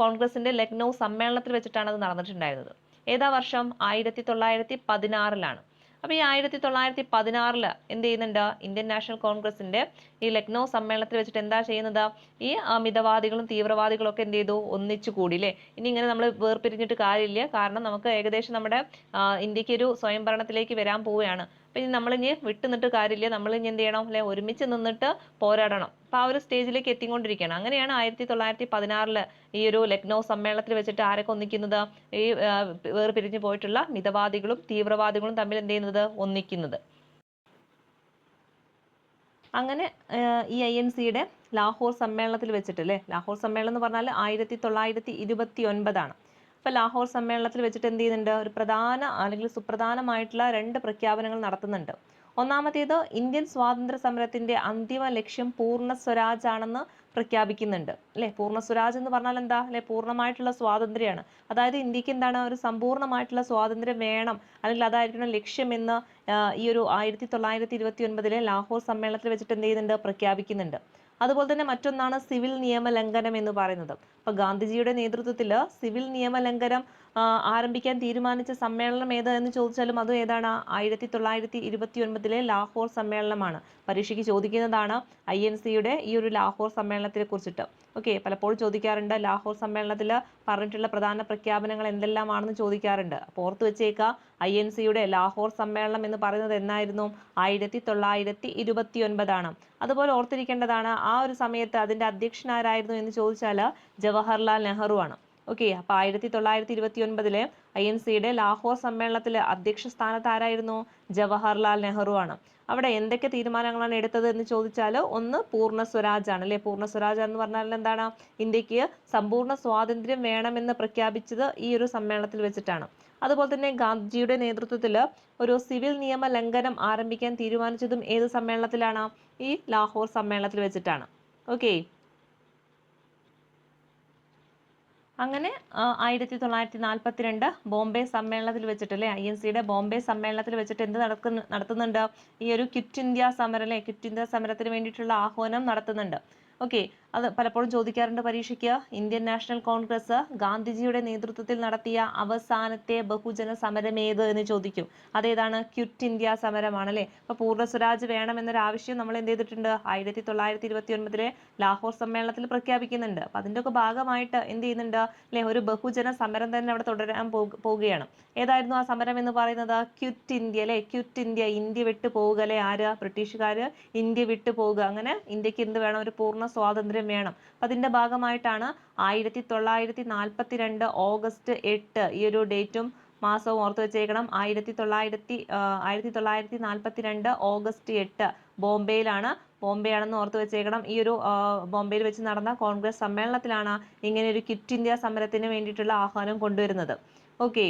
കോൺഗ്രസിന്റെ ലക്നൗ സമ്മേളനത്തിൽ വെച്ചിട്ടാണ് അത് നടന്നിട്ടുണ്ടായിരുന്നത്. ഏതാ വർഷം, 1916 അപ്പൊ ഈ 1916 എന്ത് ചെയ്യുന്നുണ്ട്, ഇന്ത്യൻ നാഷണൽ കോൺഗ്രസിന്റെ ഈ ലക്നൗ സമ്മേളനത്തിൽ വെച്ചിട്ട് എന്താ ചെയ്യുന്നത്, ഈ മിതവാദികളും തീവ്രവാദികളും ഒക്കെ എന്ത് ചെയ്തു, ഒന്നിച്ചു കൂടി അല്ലെ. ഇനി ഇങ്ങനെ നമ്മൾ വേർപിരിഞ്ഞിട്ട് കാര്യമില്ല, കാരണം നമുക്ക് ഏകദേശം നമ്മുടെ ഇന്ത്യക്ക് ഒരു സ്വയംഭരണത്തിലേക്ക് വരാൻ പോവുകയാണ്. അപ്പൊ ഇനി നമ്മളിനി വിട്ടുനിന്നിട്ട് കാര്യമില്ല, നമ്മൾ ഇനി എന്ത് ചെയ്യണം അല്ലെ, ഒരുമിച്ച് നിന്നിട്ട് പോരാടണം. അപ്പൊ ആ ഒരു സ്റ്റേജിലേക്ക് എത്തിക്കൊണ്ടിരിക്കുകയാണ്. അങ്ങനെയാണ് 1916 ഈ ഒരു ലക്നൗ സമ്മേളനത്തിൽ വെച്ചിട്ട് ആരൊക്കെ ഒന്നിക്കുന്നത്, ഈ വേർപിരിഞ്ഞു പോയിട്ടുള്ള മിതവാദികളും തീവ്രവാദികളും തമ്മിൽ എന്ത് ചെയ്യുന്നത്, ഒന്നിക്കുന്നത്. അങ്ങനെ ഈ INC-യുടെ ലാഹോർ സമ്മേളനത്തിൽ വെച്ചിട്ട് അല്ലെ, ലാഹോർ സമ്മേളനം എന്ന് പറഞ്ഞാൽ 1929. അപ്പൊ ലാഹോർ സമ്മേളനത്തിൽ വെച്ചിട്ട് എന്ത് ചെയ്യുന്നുണ്ട്, ഒരു പ്രധാന അല്ലെങ്കിൽ സുപ്രധാനമായിട്ടുള്ള 2 പ്രഖ്യാപനങ്ങൾ നടത്തുന്നുണ്ട്. ഒന്നാമത്തേത്, ഇന്ത്യൻ സ്വാതന്ത്ര്യ സമരത്തിന്റെ അന്തിമ ലക്ഷ്യം പൂർണ്ണ സ്വരാജ് ആണെന്ന് പ്രഖ്യാപിക്കുന്നുണ്ട് അല്ലെ. പൂർണ്ണ സ്വരാജ് എന്ന് പറഞ്ഞാൽ എന്താ അല്ലെ, പൂർണ്ണമായിട്ടുള്ള സ്വാതന്ത്ര്യമാണ്. അതായത് ഇന്ത്യക്ക് എന്താണ്, ഒരു സമ്പൂർണ്ണമായിട്ടുള്ള സ്വാതന്ത്ര്യം വേണം, അല്ലെങ്കിൽ അതായിരിക്കണം ലക്ഷ്യമെന്ന് ഈ ഒരു 1929 ലാഹോർ സമ്മേളനത്തിൽ വെച്ചിട്ട് എന്ത് ചെയ്യുന്നുണ്ട്, പ്രഖ്യാപിക്കുന്നുണ്ട്. അതുപോലെ തന്നെ മറ്റൊന്നാണ് സിവിൽ നിയമ ലംഘനം എന്ന് പറയുന്നത്. അപ്പൊ ഗാന്ധിജിയുടെ നേതൃത്വത്തിൽ സിവിൽ നിയമ ലംഘനം ആരംഭിക്കാൻ തീരുമാനിച്ച സമ്മേളനം ഏത് എന്ന് ചോദിച്ചാലും അതും ഏതാണ്, 1929 ലാഹോർ സമ്മേളനമാണ്. പരീക്ഷയ്ക്ക് ചോദിക്കുന്നതാണ് INC-യുടെ ഈ ഒരു ലാഹോർ സമ്മേളനത്തെ കുറിച്ചിട്ട്. ഓക്കെ, പലപ്പോഴും ചോദിക്കാറുണ്ട് ലാഹോർ സമ്മേളനത്തിൽ പറഞ്ഞിട്ടുള്ള പ്രധാന പ്രഖ്യാപനങ്ങൾ എന്തെല്ലാമാണെന്ന് ചോദിക്കാറുണ്ട്. അപ്പോൾ ഓർത്തു വെച്ചേക്കുക, INC-യുടെ ലാഹോർ സമ്മേളനം എന്ന് പറയുന്നത് എന്നായിരുന്നു, 1929. അതുപോലെ ഓർത്തിരിക്കേണ്ടതാണ്, ആ ഒരു സമയത്ത് അതിന്റെ അധ്യക്ഷൻ ആരായിരുന്നു എന്ന് ചോദിച്ചാൽ ജവഹർലാൽ നെഹ്റു ആണ്. ഓക്കെ, അപ്പൊ 1929 INC-യുടെ ലാഹോർ സമ്മേളനത്തിലെ അധ്യക്ഷ സ്ഥാനത്ത് ആരായിരുന്നു? ജവഹർലാൽ നെഹ്റു ആണ്. അവിടെ എന്തൊക്കെ തീരുമാനങ്ങളാണ് എടുത്തത് എന്ന് ചോദിച്ചാൽ, ഒന്ന് പൂർണ്ണ സ്വരാജ് ആണ് അല്ലെ. പൂർണ്ണ സ്വരാജ് എന്ന് പറഞ്ഞാൽ എന്താണ്? ഇന്ത്യക്ക് സമ്പൂർണ്ണ സ്വാതന്ത്ര്യം വേണമെന്ന് പ്രഖ്യാപിച്ചത് ഈ ഒരു സമ്മേളനത്തിൽ വെച്ചിട്ടാണ്. അതുപോലെ തന്നെ ഗാന്ധിജിയുടെ നേതൃത്വത്തിൽ ഒരു സിവിൽ നിയമ ലംഘനം ആരംഭിക്കാൻ തീരുമാനിച്ചതും ഏത് സമ്മേളനത്തിലാണ്? ഈ ലാഹോർ സമ്മേളനത്തിൽ വെച്ചിട്ടാണ്. ഓക്കെ, അങ്ങനെ 1942 ബോംബെ സമ്മേളനത്തിൽ വെച്ചിട്ട് അല്ലെ, INC-യുടെ ബോംബെ സമ്മേളനത്തിൽ വെച്ചിട്ട് എന്ത് നടത്തുന്നുണ്ട്? ഈ ഒരു ക്വിറ്റ് ഇന്ത്യ സമരം അല്ലെ, ക്വിറ്റ് ഇന്ത്യ സമരത്തിന് വേണ്ടിയിട്ടുള്ള ആഹ്വാനം നടത്തുന്നുണ്ട്. ഓക്കെ, അത് പലപ്പോഴും ചോദിക്കാറുണ്ട് പരീക്ഷയ്ക്ക്. ഇന്ത്യൻ നാഷണൽ കോൺഗ്രസ് ഗാന്ധിജിയുടെ നേതൃത്വത്തിൽ നടത്തിയ അവസാനത്തെ ബഹുജന സമരം ഏത് എന്ന് ചോദിക്കും. അതേതാണ്? ക്വിറ്റ് ഇന്ത്യ സമരമാണ് അല്ലെ. അപ്പൊ പൂർണ്ണ സ്വരാജ് വേണമെന്നൊരു ആവശ്യം നമ്മൾ എന്ത് ചെയ്തിട്ടുണ്ട്? 1929 ലാഹോർ സമ്മേളനത്തിൽ പ്രഖ്യാപിക്കുന്നുണ്ട്. അപ്പൊ അതിന്റെ ഒക്കെ ഭാഗമായിട്ട് എന്ത് ചെയ്യുന്നുണ്ട് അല്ലെ, ഒരു ബഹുജന സമരം തന്നെ അവിടെ തുടരാൻ പോവുകയാണ്. ഏതായിരുന്നു ആ സമരം എന്ന് പറയുന്നത്? ക്വിറ്റ് ഇന്ത്യ അല്ലെ. ക്വിറ്റ് ഇന്ത്യ, ഇന്ത്യ വിട്ടു പോവുക അല്ലെ. ആര്? ബ്രിട്ടീഷുകാര് ഇന്ത്യ വിട്ടു പോവുക. അങ്ങനെ ഇന്ത്യക്ക് എന്ത് വേണം? ഒരു പൂർണ്ണ സ്വാതന്ത്ര്യം വേണം. അപ്പൊ അതിന്റെ ഭാഗമായിട്ടാണ് 1942 ഓഗസ്റ്റ് 8 ഈ ഒരു ഡേറ്റും മാസവും ഓർത്തു വെച്ചേക്കണം. 1942 ഓഗസ്റ്റ് 8 ബോംബെ ആണെന്ന് ഓർത്തു വെച്ചേക്കണം. ഈ ഒരു ബോംബെയിൽ വെച്ച് നടന്ന കോൺഗ്രസ് സമ്മേളനത്തിലാണ് ഇങ്ങനെ ഒരു ക്വിറ്റ് ഇന്ത്യ സമരത്തിന് വേണ്ടിയിട്ടുള്ള ആഹ്വാനം കൊണ്ടുവരുന്നത്. ഓക്കെ,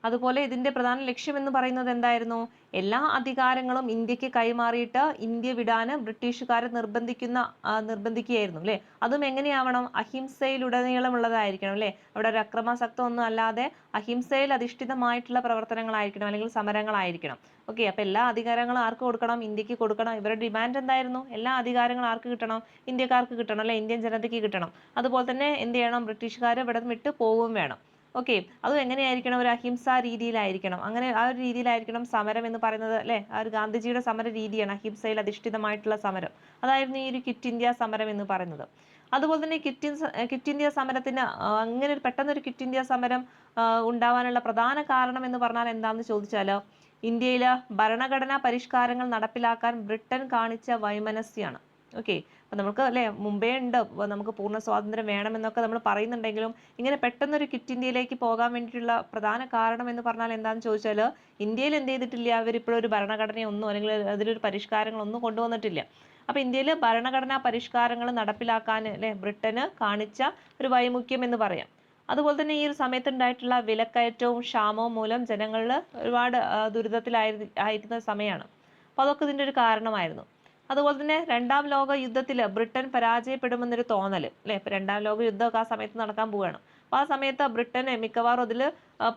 അതുപോലെ ഇതിന്റെ പ്രധാന ലക്ഷ്യം എന്ന് പറയുന്നത് എന്തായിരുന്നു? എല്ലാ അധികാരങ്ങളും ഇന്ത്യക്ക് കൈമാറിയിട്ട് ഇന്ത്യ വിടാന് ബ്രിട്ടീഷുകാരെ നിർബന്ധിക്കുകയായിരുന്നു അല്ലെ. അതും എങ്ങനെയാവണം? അഹിംസയിലുടനീളമുള്ളതായിരിക്കണം അല്ലെ. അവിടെ ഒരു അക്രമാസക്തം ഒന്നും അല്ലാതെ അഹിംസയിൽ അധിഷ്ഠിതമായിട്ടുള്ള പ്രവർത്തനങ്ങളായിരിക്കണം, അല്ലെങ്കിൽ സമരങ്ങളായിരിക്കണം. ഓക്കെ, അപ്പൊ എല്ലാ അധികാരങ്ങളും ആർക്ക് കൊടുക്കണം? ഇന്ത്യക്ക് കൊടുക്കണം. ഇവരുടെ ഡിമാൻഡ് എന്തായിരുന്നു? എല്ലാ അധികാരങ്ങളും ആർക്ക് കിട്ടണം? ഇന്ത്യക്കാർക്ക് കിട്ടണം അല്ലെ, ഇന്ത്യൻ ജനതയ്ക്ക് കിട്ടണം. അതുപോലെ തന്നെ എന്ത് ചെയ്യണം? ബ്രിട്ടീഷുകാരെ ഇവിടെ വിട്ട് പോവുകയും വേണം. ഓക്കെ, അതും എങ്ങനെയായിരിക്കണം? ഒരു അഹിംസാ രീതിയിലായിരിക്കണം. അങ്ങനെ ആ ഒരു രീതിയിലായിരിക്കണം സമരം എന്ന് പറയുന്നത് അല്ലെ. ആ ഒരു ഗാന്ധിജിയുടെ സമര രീതിയാണ് അഹിംസയിൽ അധിഷ്ഠിതമായിട്ടുള്ള സമരം. അതായിരുന്നു ഈ ഒരു ക്വിറ്റ് ഇന്ത്യ സമരം എന്ന് പറയുന്നത്. അതുപോലെ തന്നെ ക്വിറ്റ് ഇന്ത്യ സമരത്തിന് അങ്ങനെ ഒരു പെട്ടെന്നൊരു ക്വിറ്റ് ഇന്ത്യ സമരം ഉണ്ടാവാനുള്ള പ്രധാന കാരണം എന്ന് പറഞ്ഞാൽ എന്താണെന്ന് ചോദിച്ചാൽ, ഇന്ത്യയിലെ ഭരണഘടനാ പരിഷ്കാരങ്ങൾ നടപ്പിലാക്കാൻ ബ്രിട്ടൻ കാണിച്ച വൈമനസ്യാണ്. ഓക്കെ, അപ്പൊ നമുക്ക് അല്ലെ മുമ്പേ ഉണ്ട് നമുക്ക് പൂർണ്ണ സ്വാതന്ത്ര്യം വേണമെന്നൊക്കെ നമ്മൾ പറയുന്നുണ്ടെങ്കിലും ഇങ്ങനെ പെട്ടെന്നൊരു ക്വിറ്റ് ഇന്ത്യയിലേക്ക് പോകാൻ വേണ്ടിയിട്ടുള്ള പ്രധാന കാരണം എന്ന് പറഞ്ഞാൽ എന്താണെന്ന് ചോദിച്ചാൽ, ഇന്ത്യയിൽ എന്ത് ചെയ്തിട്ടില്ല? അവരിപ്പോഴും ഒരു ഭരണഘടനയൊന്നും അല്ലെങ്കിൽ അതിലൊരു പരിഷ്കാരങ്ങളൊന്നും കൊണ്ടുവന്നിട്ടില്ല. അപ്പൊ ഇന്ത്യയിൽ ഭരണഘടനാ പരിഷ്കാരങ്ങൾ നടപ്പിലാക്കാൻ അല്ലെ ബ്രിട്ടന് കാണിച്ച ഒരു വൈമുഖ്യം എന്ന് പറയാം. അതുപോലെ തന്നെ ഈ ഒരു സമയത്ത് ഉണ്ടായിട്ടുള്ള വിലക്കയറ്റവും ക്ഷാമവും മൂലം ജനങ്ങളിൽ ഒരുപാട് ദുരിതത്തിലായിരുന്ന സമയമാണ്. അപ്പൊ അതൊക്കെ ഇതിന്റെ ഒരു കാരണമായിരുന്നു. അതുപോലെ തന്നെ രണ്ടാം ലോക യുദ്ധത്തിൽ ബ്രിട്ടൻ പരാജയപ്പെടുമെന്നൊരു തോന്നല് അല്ലെ. ഇപ്പൊ രണ്ടാം ലോക യുദ്ധമൊക്കെ ആ സമയത്ത് നടക്കാൻ പോവുകയാണ്. അപ്പൊ ആ സമയത്ത് ബ്രിട്ടന് മിക്കവാറും അതിൽ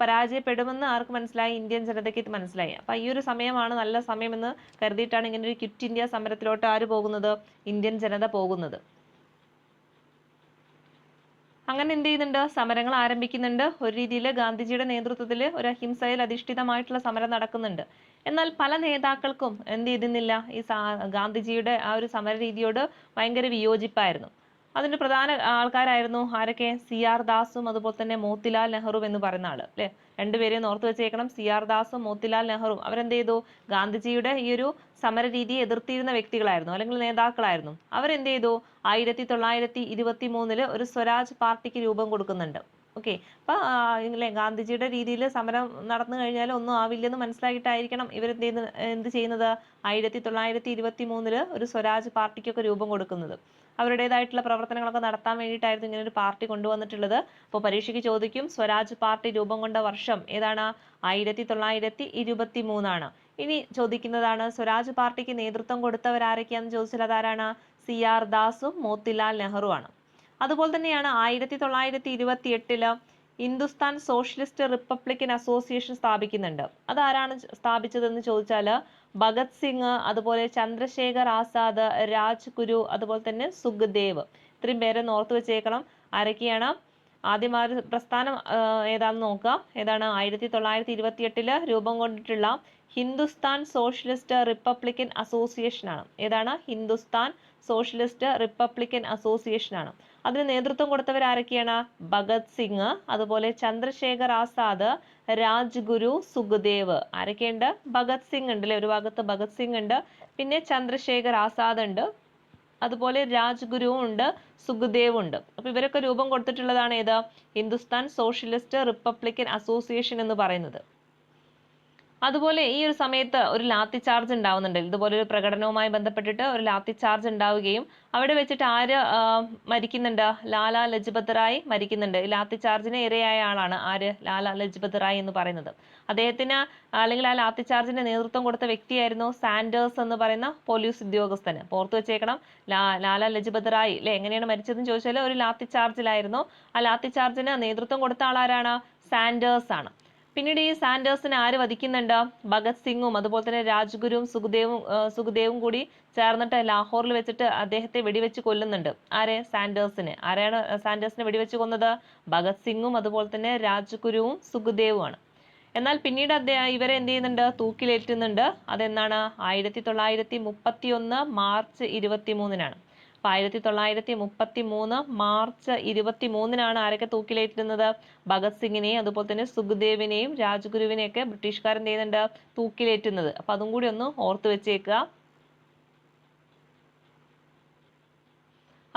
പരാജയപ്പെടുമെന്ന് ആർക്ക് മനസ്സിലായി? ഇന്ത്യൻ ജനതയ്ക്ക് ഇത് മനസ്സിലായി. അപ്പൊ ഈ ഒരു സമയമാണ് നല്ല സമയമെന്ന് കരുതിയിട്ടാണ് ഇങ്ങനെ ഒരു ക്വിറ്റ് ഇന്ത്യ സമരത്തിലോട്ട് ആര് പോകുന്നത്? ഇന്ത്യൻ ജനത പോകുന്നത്. അങ്ങനെ എന്ത് ചെയ്യുന്നുണ്ട്? സമരങ്ങൾ ആരംഭിക്കുന്നുണ്ട്. ഒരു രീതിയിൽ ഗാന്ധിജിയുടെ നേതൃത്വത്തിൽ ഒരു അഹിംസയിൽ അധിഷ്ഠിതമായിട്ടുള്ള സമരം നടക്കുന്നുണ്ട്. എന്നാൽ പല നേതാക്കൾക്കും എന്ത് ചെയ്തിരുന്നില്ല? ഈ ഗാന്ധിജിയുടെ ആ ഒരു സമര രീതിയോട് ഭയങ്കര വിയോജിപ്പായിരുന്നു. അതിന്റെ പ്രധാന ആൾക്കാരായിരുന്നു ആരൊക്കെ? CR ദാസും അതുപോലെ തന്നെ മോത്തിലാൽ നെഹ്റു എന്ന് പറയുന്ന ആള് അല്ലെ. രണ്ടുപേരെയും ഓർത്തു വെച്ചേക്കണം. CR ദാസും മോത്തിലാൽ നെഹ്റുവും അവരെന്ത് ചെയ്തു? ഗാന്ധിജിയുടെ ഈ ഒരു സമര രീതിയെ എതിർത്തിരുന്ന വ്യക്തികളായിരുന്നു, അല്ലെങ്കിൽ നേതാക്കളായിരുന്നു. അവരെന്ത് ചെയ്തു? 1923 ഒരു സ്വരാജ് പാർട്ടിക്ക് രൂപം കൊടുക്കുന്നുണ്ട്. ഓക്കെ, അപ്പൊ ഗാന്ധിജിയുടെ രീതിയിൽ സമരം നടന്നു കഴിഞ്ഞാൽ ഒന്നും ആവില്ലെന്ന് മനസ്സിലായിട്ടായിരിക്കണം എന്ത് ചെയ്യുന്നത്? 1923 ഒരു സ്വരാജ് പാർട്ടിക്കൊക്കെ രൂപം കൊടുക്കുന്നത്. അവരുടേതായിട്ടുള്ള പ്രവർത്തനങ്ങളൊക്കെ നടത്താൻ വേണ്ടിയിട്ടായിരുന്നു ഇങ്ങനെ ഒരു പാർട്ടി കൊണ്ടുവന്നിട്ടുള്ളത്. അപ്പോൾ പരീക്ഷയ്ക്ക് ചോദിക്കും, സ്വരാജ് പാർട്ടി രൂപം കൊണ്ട വർഷം ഏതാണ്? 1923 ഇനി ചോദിക്കുന്നതാണ്, സ്വരാജ് പാർട്ടിക്ക് നേതൃത്വം കൊടുത്തവരാരൊക്കെയാണെന്ന് ചോദിച്ചാൽ അതാരാണ്? CR ദാസും മോത്തിലാൽ നെഹ്റുവാണ്. അതുപോലെ തന്നെയാണ് 1928 ഹിന്ദുസ്ഥാൻ സോഷ്യലിസ്റ്റ് റിപ്പബ്ലിക്കൻ അസോസിയേഷൻ സ്ഥാപിക്കുന്നുണ്ട്. അതാരാണ് സ്ഥാപിച്ചതെന്ന് ചോദിച്ചാൽ ഭഗത് സിംഗ്, അതുപോലെ ചന്ദ്രശേഖർ ആസാദ്, രാജ്ഗുരു, അതുപോലെ തന്നെ സുഖ്ദേവ്. ഇത്രയും പേരെ ഓർത്തു വെച്ചേക്കണം. ആരൊക്കെയാണ്? ആദ്യം ആ ഒരു പ്രസ്ഥാനം ഏതാണെന്ന് നോക്കുക. ഏതാണ്? 1928 രൂപം കൊണ്ടിട്ടുള്ള ഹിന്ദുസ്ഥാൻ സോഷ്യലിസ്റ്റ് റിപ്പബ്ലിക്കൻ അസോസിയേഷൻ ആണ്. ഏതാണ്? ഹിന്ദുസ്ഥാൻ സോഷ്യലിസ്റ്റ് റിപ്പബ്ലിക്കൻ അസോസിയേഷൻ ആണ്. അതിന് നേതൃത്വം കൊടുത്തവർ ആരൊക്കെയാണ്? ഭഗത് സിംഗ്, അതുപോലെ ചന്ദ്രശേഖർ ആസാദ്, രാജ്ഗുരു, സുഖ്ദേവ്. ആരൊക്കെയുണ്ട്? ഭഗത് സിംഗ് ഉണ്ട് അല്ലെ, ഒരു ഭാഗത്ത് ഭഗത് സിംഗ് ഉണ്ട്, പിന്നെ ചന്ദ്രശേഖർ ആസാദ് ഉണ്ട്, അതുപോലെ രാജ്ഗുരുവും ഉണ്ട്, സുഖദേവും ഉണ്ട്. അപ്പൊ ഇവരൊക്കെ രൂപം കൊടുത്തിട്ടുള്ളതാണ് ഏത്? ഹിന്ദുസ്ഥാൻ സോഷ്യലിസ്റ്റ് റിപ്പബ്ലിക്കൻ അസോസിയേഷൻ എന്ന് പറയുന്നത്. അതുപോലെ ഈ ഒരു സമയത്ത് ഒരു ലാത്തി ചാർജ് ഉണ്ടാവുന്നുണ്ട്. ഇതുപോലെ ഒരു പ്രകടനവുമായി ബന്ധപ്പെട്ടിട്ട് ഒരു ലാത്തി ചാർജ് ഉണ്ടാവുകയും അവിടെ വെച്ചിട്ട് ആര് മരിക്കുന്നുണ്ട്? ലാലാ ലജ്പത് റായ് മരിക്കുന്നുണ്ട്. ഈ ലാത്തി ചാർജിന് ഇരയായ ആളാണ് ആര്? ലാലാ ലജ്പത് റായ് എന്ന് പറയുന്നത്. അദ്ദേഹത്തിന് അല്ലെങ്കിൽ ആ ലാത്തി ചാർജിന് നേതൃത്വം കൊടുത്ത വ്യക്തിയായിരുന്നു സാൻഡേഴ്സ് എന്ന് പറയുന്ന പോലീസ് ഉദ്യോഗസ്ഥന്. ഓർത്തു വെച്ചേക്കണം, ലാലാ ലജ്പത് റായ് അല്ലെ എങ്ങനെയാണ് മരിച്ചതെന്ന് ചോദിച്ചാൽ ഒരു ലാത്തി ചാർജിലായിരുന്നു. ആ ലാത്തി ചാർജിന് നേതൃത്വം കൊടുത്ത ആളാരാണ്? സാൻഡേഴ്സ് ആണ്. പിന്നീട് ഈ സാൻഡേഴ്സിനെ ആര് വധിക്കുന്നുണ്ട്? ഭഗത് സിംഗും അതുപോലെ തന്നെ രാജ്ഗുരുവും സുഖദേവും കൂടി ചേർന്നിട്ട് ലാഹോറിൽ വെച്ചിട്ട് അദ്ദേഹത്തെ വെടിവെച്ച് കൊല്ലുന്നുണ്ട്. ആരെ? സാൻഡേഴ്സിനെ. ആരെയാണ് സാൻഡേഴ്സിനെ വെടിവെച്ച് കൊന്നത്? ഭഗത് സിംഗും അതുപോലെ തന്നെ രാജ്ഗുരുവും സുഖദേവുമാണ്. എന്നാൽ പിന്നീട് ഇവരെ എന്ത് ചെയ്യുന്നുണ്ട്? തൂക്കിലേറ്റുന്നുണ്ട്. അതെന്നാണ്? 1931 മാർച്ച് 23-നാണ്. അപ്പൊ 1933 മാർച്ച് 23-നാണ് ആരൊക്കെ തൂക്കിലേറ്റുന്നത്? ഭഗത് സിംഗിനെയും അതുപോലെ തന്നെ സുഖദേവിനെയും രാജ്ഗുരുവിനെയൊക്കെ ബ്രിട്ടീഷുകാർ എന്ത് ചെയ്യുന്നുണ്ട്? തൂക്കിലേറ്റുന്നത്. അപ്പൊ അതും കൂടി ഒന്ന് ഓർത്തു വെച്ചേക്കുക.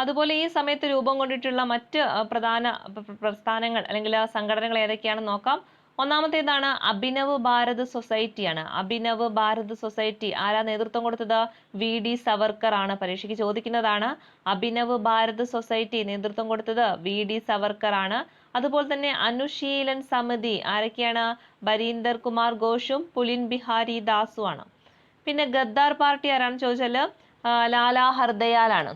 അതുപോലെ ഈ സമയത്ത് രൂപം കൊണ്ടിട്ടുള്ള മറ്റ് പ്രധാന പ്രസ്ഥാനങ്ങൾ അല്ലെങ്കിൽ സംഘടനകൾ ഏതൊക്കെയാണെന്ന് നോക്കാം. ഒന്നാമത്തേതാണ് അഭിനവ് ഭാരത് സൊസൈറ്റിയാണ്. അഭിനവ് ഭാരത് സൊസൈറ്റി ആരാ നേതൃത്വം കൊടുത്തത്? VD സവർക്കർ ആണ്. പരീക്ഷയ്ക്ക് ചോദിക്കുന്നതാണ്. അഭിനവ് ഭാരത് സൊസൈറ്റി നേതൃത്വം കൊടുത്തത് VD സവർക്കർ ആണ്. അതുപോലെ തന്നെ അനുശീലൻ സമിതി ആരൊക്കെയാണ്? ബരീന്ദർ കുമാർ ഘോഷും പുലിൻ ബിഹാരി ദാസും ആണ്. പിന്നെ ഗദ്ദാർ പാർട്ടി ആരാണെന്ന് ചോദിച്ചാൽ ലാലാ ഹർദയാലാണ്.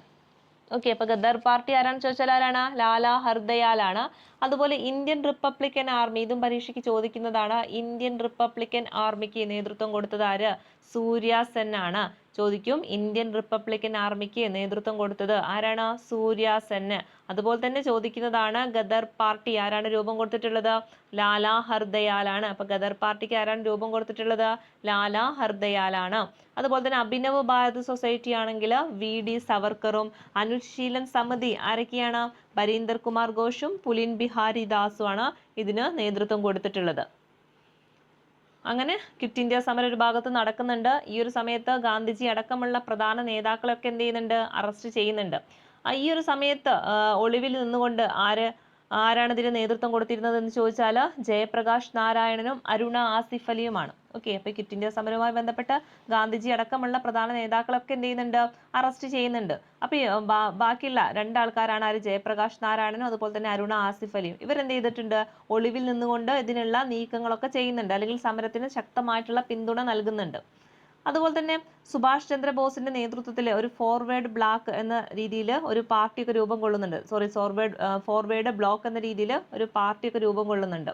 ഓക്കെ, അപ്പൊ ഗദ്ദാർ പാർട്ടി ആരാണെന്ന് ചോദിച്ചാൽ ആരാണ്? ലാലാ ഹർദയാലാണ്. അതുപോലെ ഇന്ത്യൻ റിപ്പബ്ലിക്കൻ ആർമി, ഇതും പരീക്ഷയ്ക്ക് ചോദിക്കുന്നതാണ്. ഇന്ത്യൻ റിപ്പബ്ലിക്കൻ ആർമിക്ക് നേതൃത്വം കൊടുത്തത് ആര്? സൂര്യ സെൻ ആണ്. ചോദിക്കും, ഇന്ത്യൻ റിപ്പബ്ലിക്കൻ ആർമിക്ക് നേതൃത്വം കൊടുത്തത് ആരാണ്? സൂര്യ സെൻ. അതുപോലെ തന്നെ ചോദിക്കുന്നതാണ് ഗദർ പാർട്ടി ആരാണ് രൂപം കൊടുത്തിട്ടുള്ളത്? ലാലാ ഹർദയാലാണ്. അപ്പൊ ഗദർ പാർട്ടിക്ക് ആരാണ് രൂപം കൊടുത്തിട്ടുള്ളത്? ലാലാ ഹർദയാലാണ്. അതുപോലെ തന്നെ അഭിനവ് ഭാരത് സൊസൈറ്റി ആണെങ്കിൽ VD സവർക്കറും അനുശീലൻ സമിതി ആരൊക്കെയാണ്? ബരീന്ദർ കുമാർ ഘോഷും പുലിൻ ബിഹാരി ദാസും ആണ് ഇതിന് നേതൃത്വം കൊടുത്തിട്ടുള്ളത്. അങ്ങനെ ക്വിറ്റ് ഇന്ത്യ സമരം ഒരു ഭാഗത്ത് നടക്കുന്നുണ്ട്. ഈ ഒരു സമയത്ത് ഗാന്ധിജി അടക്കമുള്ള പ്രധാന നേതാക്കളൊക്കെ എന്ത് ചെയ്യുന്നുണ്ട്? അറസ്റ്റ് ചെയ്യുന്നുണ്ട്. ഈ ഒരു സമയത്ത് ഒളിവിൽ നിന്നുകൊണ്ട് ആരാണ് ഇതിന് നേതൃത്വം കൊടുത്തിരുന്നത് എന്ന് ചോദിച്ചാൽ ജയപ്രകാശ് നാരായണനും അരുണ ആസിഫ് അലിയുമാണ്. ഓക്കെ, അപ്പൊ ക്വിറ്റ് ഇന്ത്യ സമരവുമായി ബന്ധപ്പെട്ട് ഗാന്ധിജി അടക്കമുള്ള പ്രധാന നേതാക്കളൊക്കെ എന്ത് ചെയ്യുന്നുണ്ട്? അറസ്റ്റ് ചെയ്യുന്നുണ്ട്. അപ്പൊ ബാക്കിയുള്ള രണ്ടാൾക്കാരാണ് ആര്? ജയപ്രകാശ് നാരായണനും അതുപോലെ തന്നെ അരുണ ആസിഫ് അലിയും. ഇവരെന്ത് ചെയ്തിട്ടുണ്ട്? ഒളിവിൽ നിന്നുകൊണ്ട് ഇതിനുള്ള നീക്കങ്ങളൊക്കെ ചെയ്യുന്നുണ്ട്, അല്ലെങ്കിൽ സമരത്തിന് ശക്തമായിട്ടുള്ള പിന്തുണ നൽകുന്നുണ്ട്. അതുപോലെ തന്നെ സുഭാഷ് ചന്ദ്രബോസിന്റെ നേതൃത്വത്തിൽ ഒരു ഫോർവേഡ് ബ്ലോക്ക് എന്ന രീതിയിൽ ഒരു പാർട്ടിയൊക്കെ രൂപം കൊള്ളുന്നുണ്ട്. ഫോർവേഡ് ബ്ലോക്ക് എന്ന രീതിയിൽ ഒരു പാർട്ടിയൊക്കെ രൂപം കൊള്ളുന്നുണ്ട്.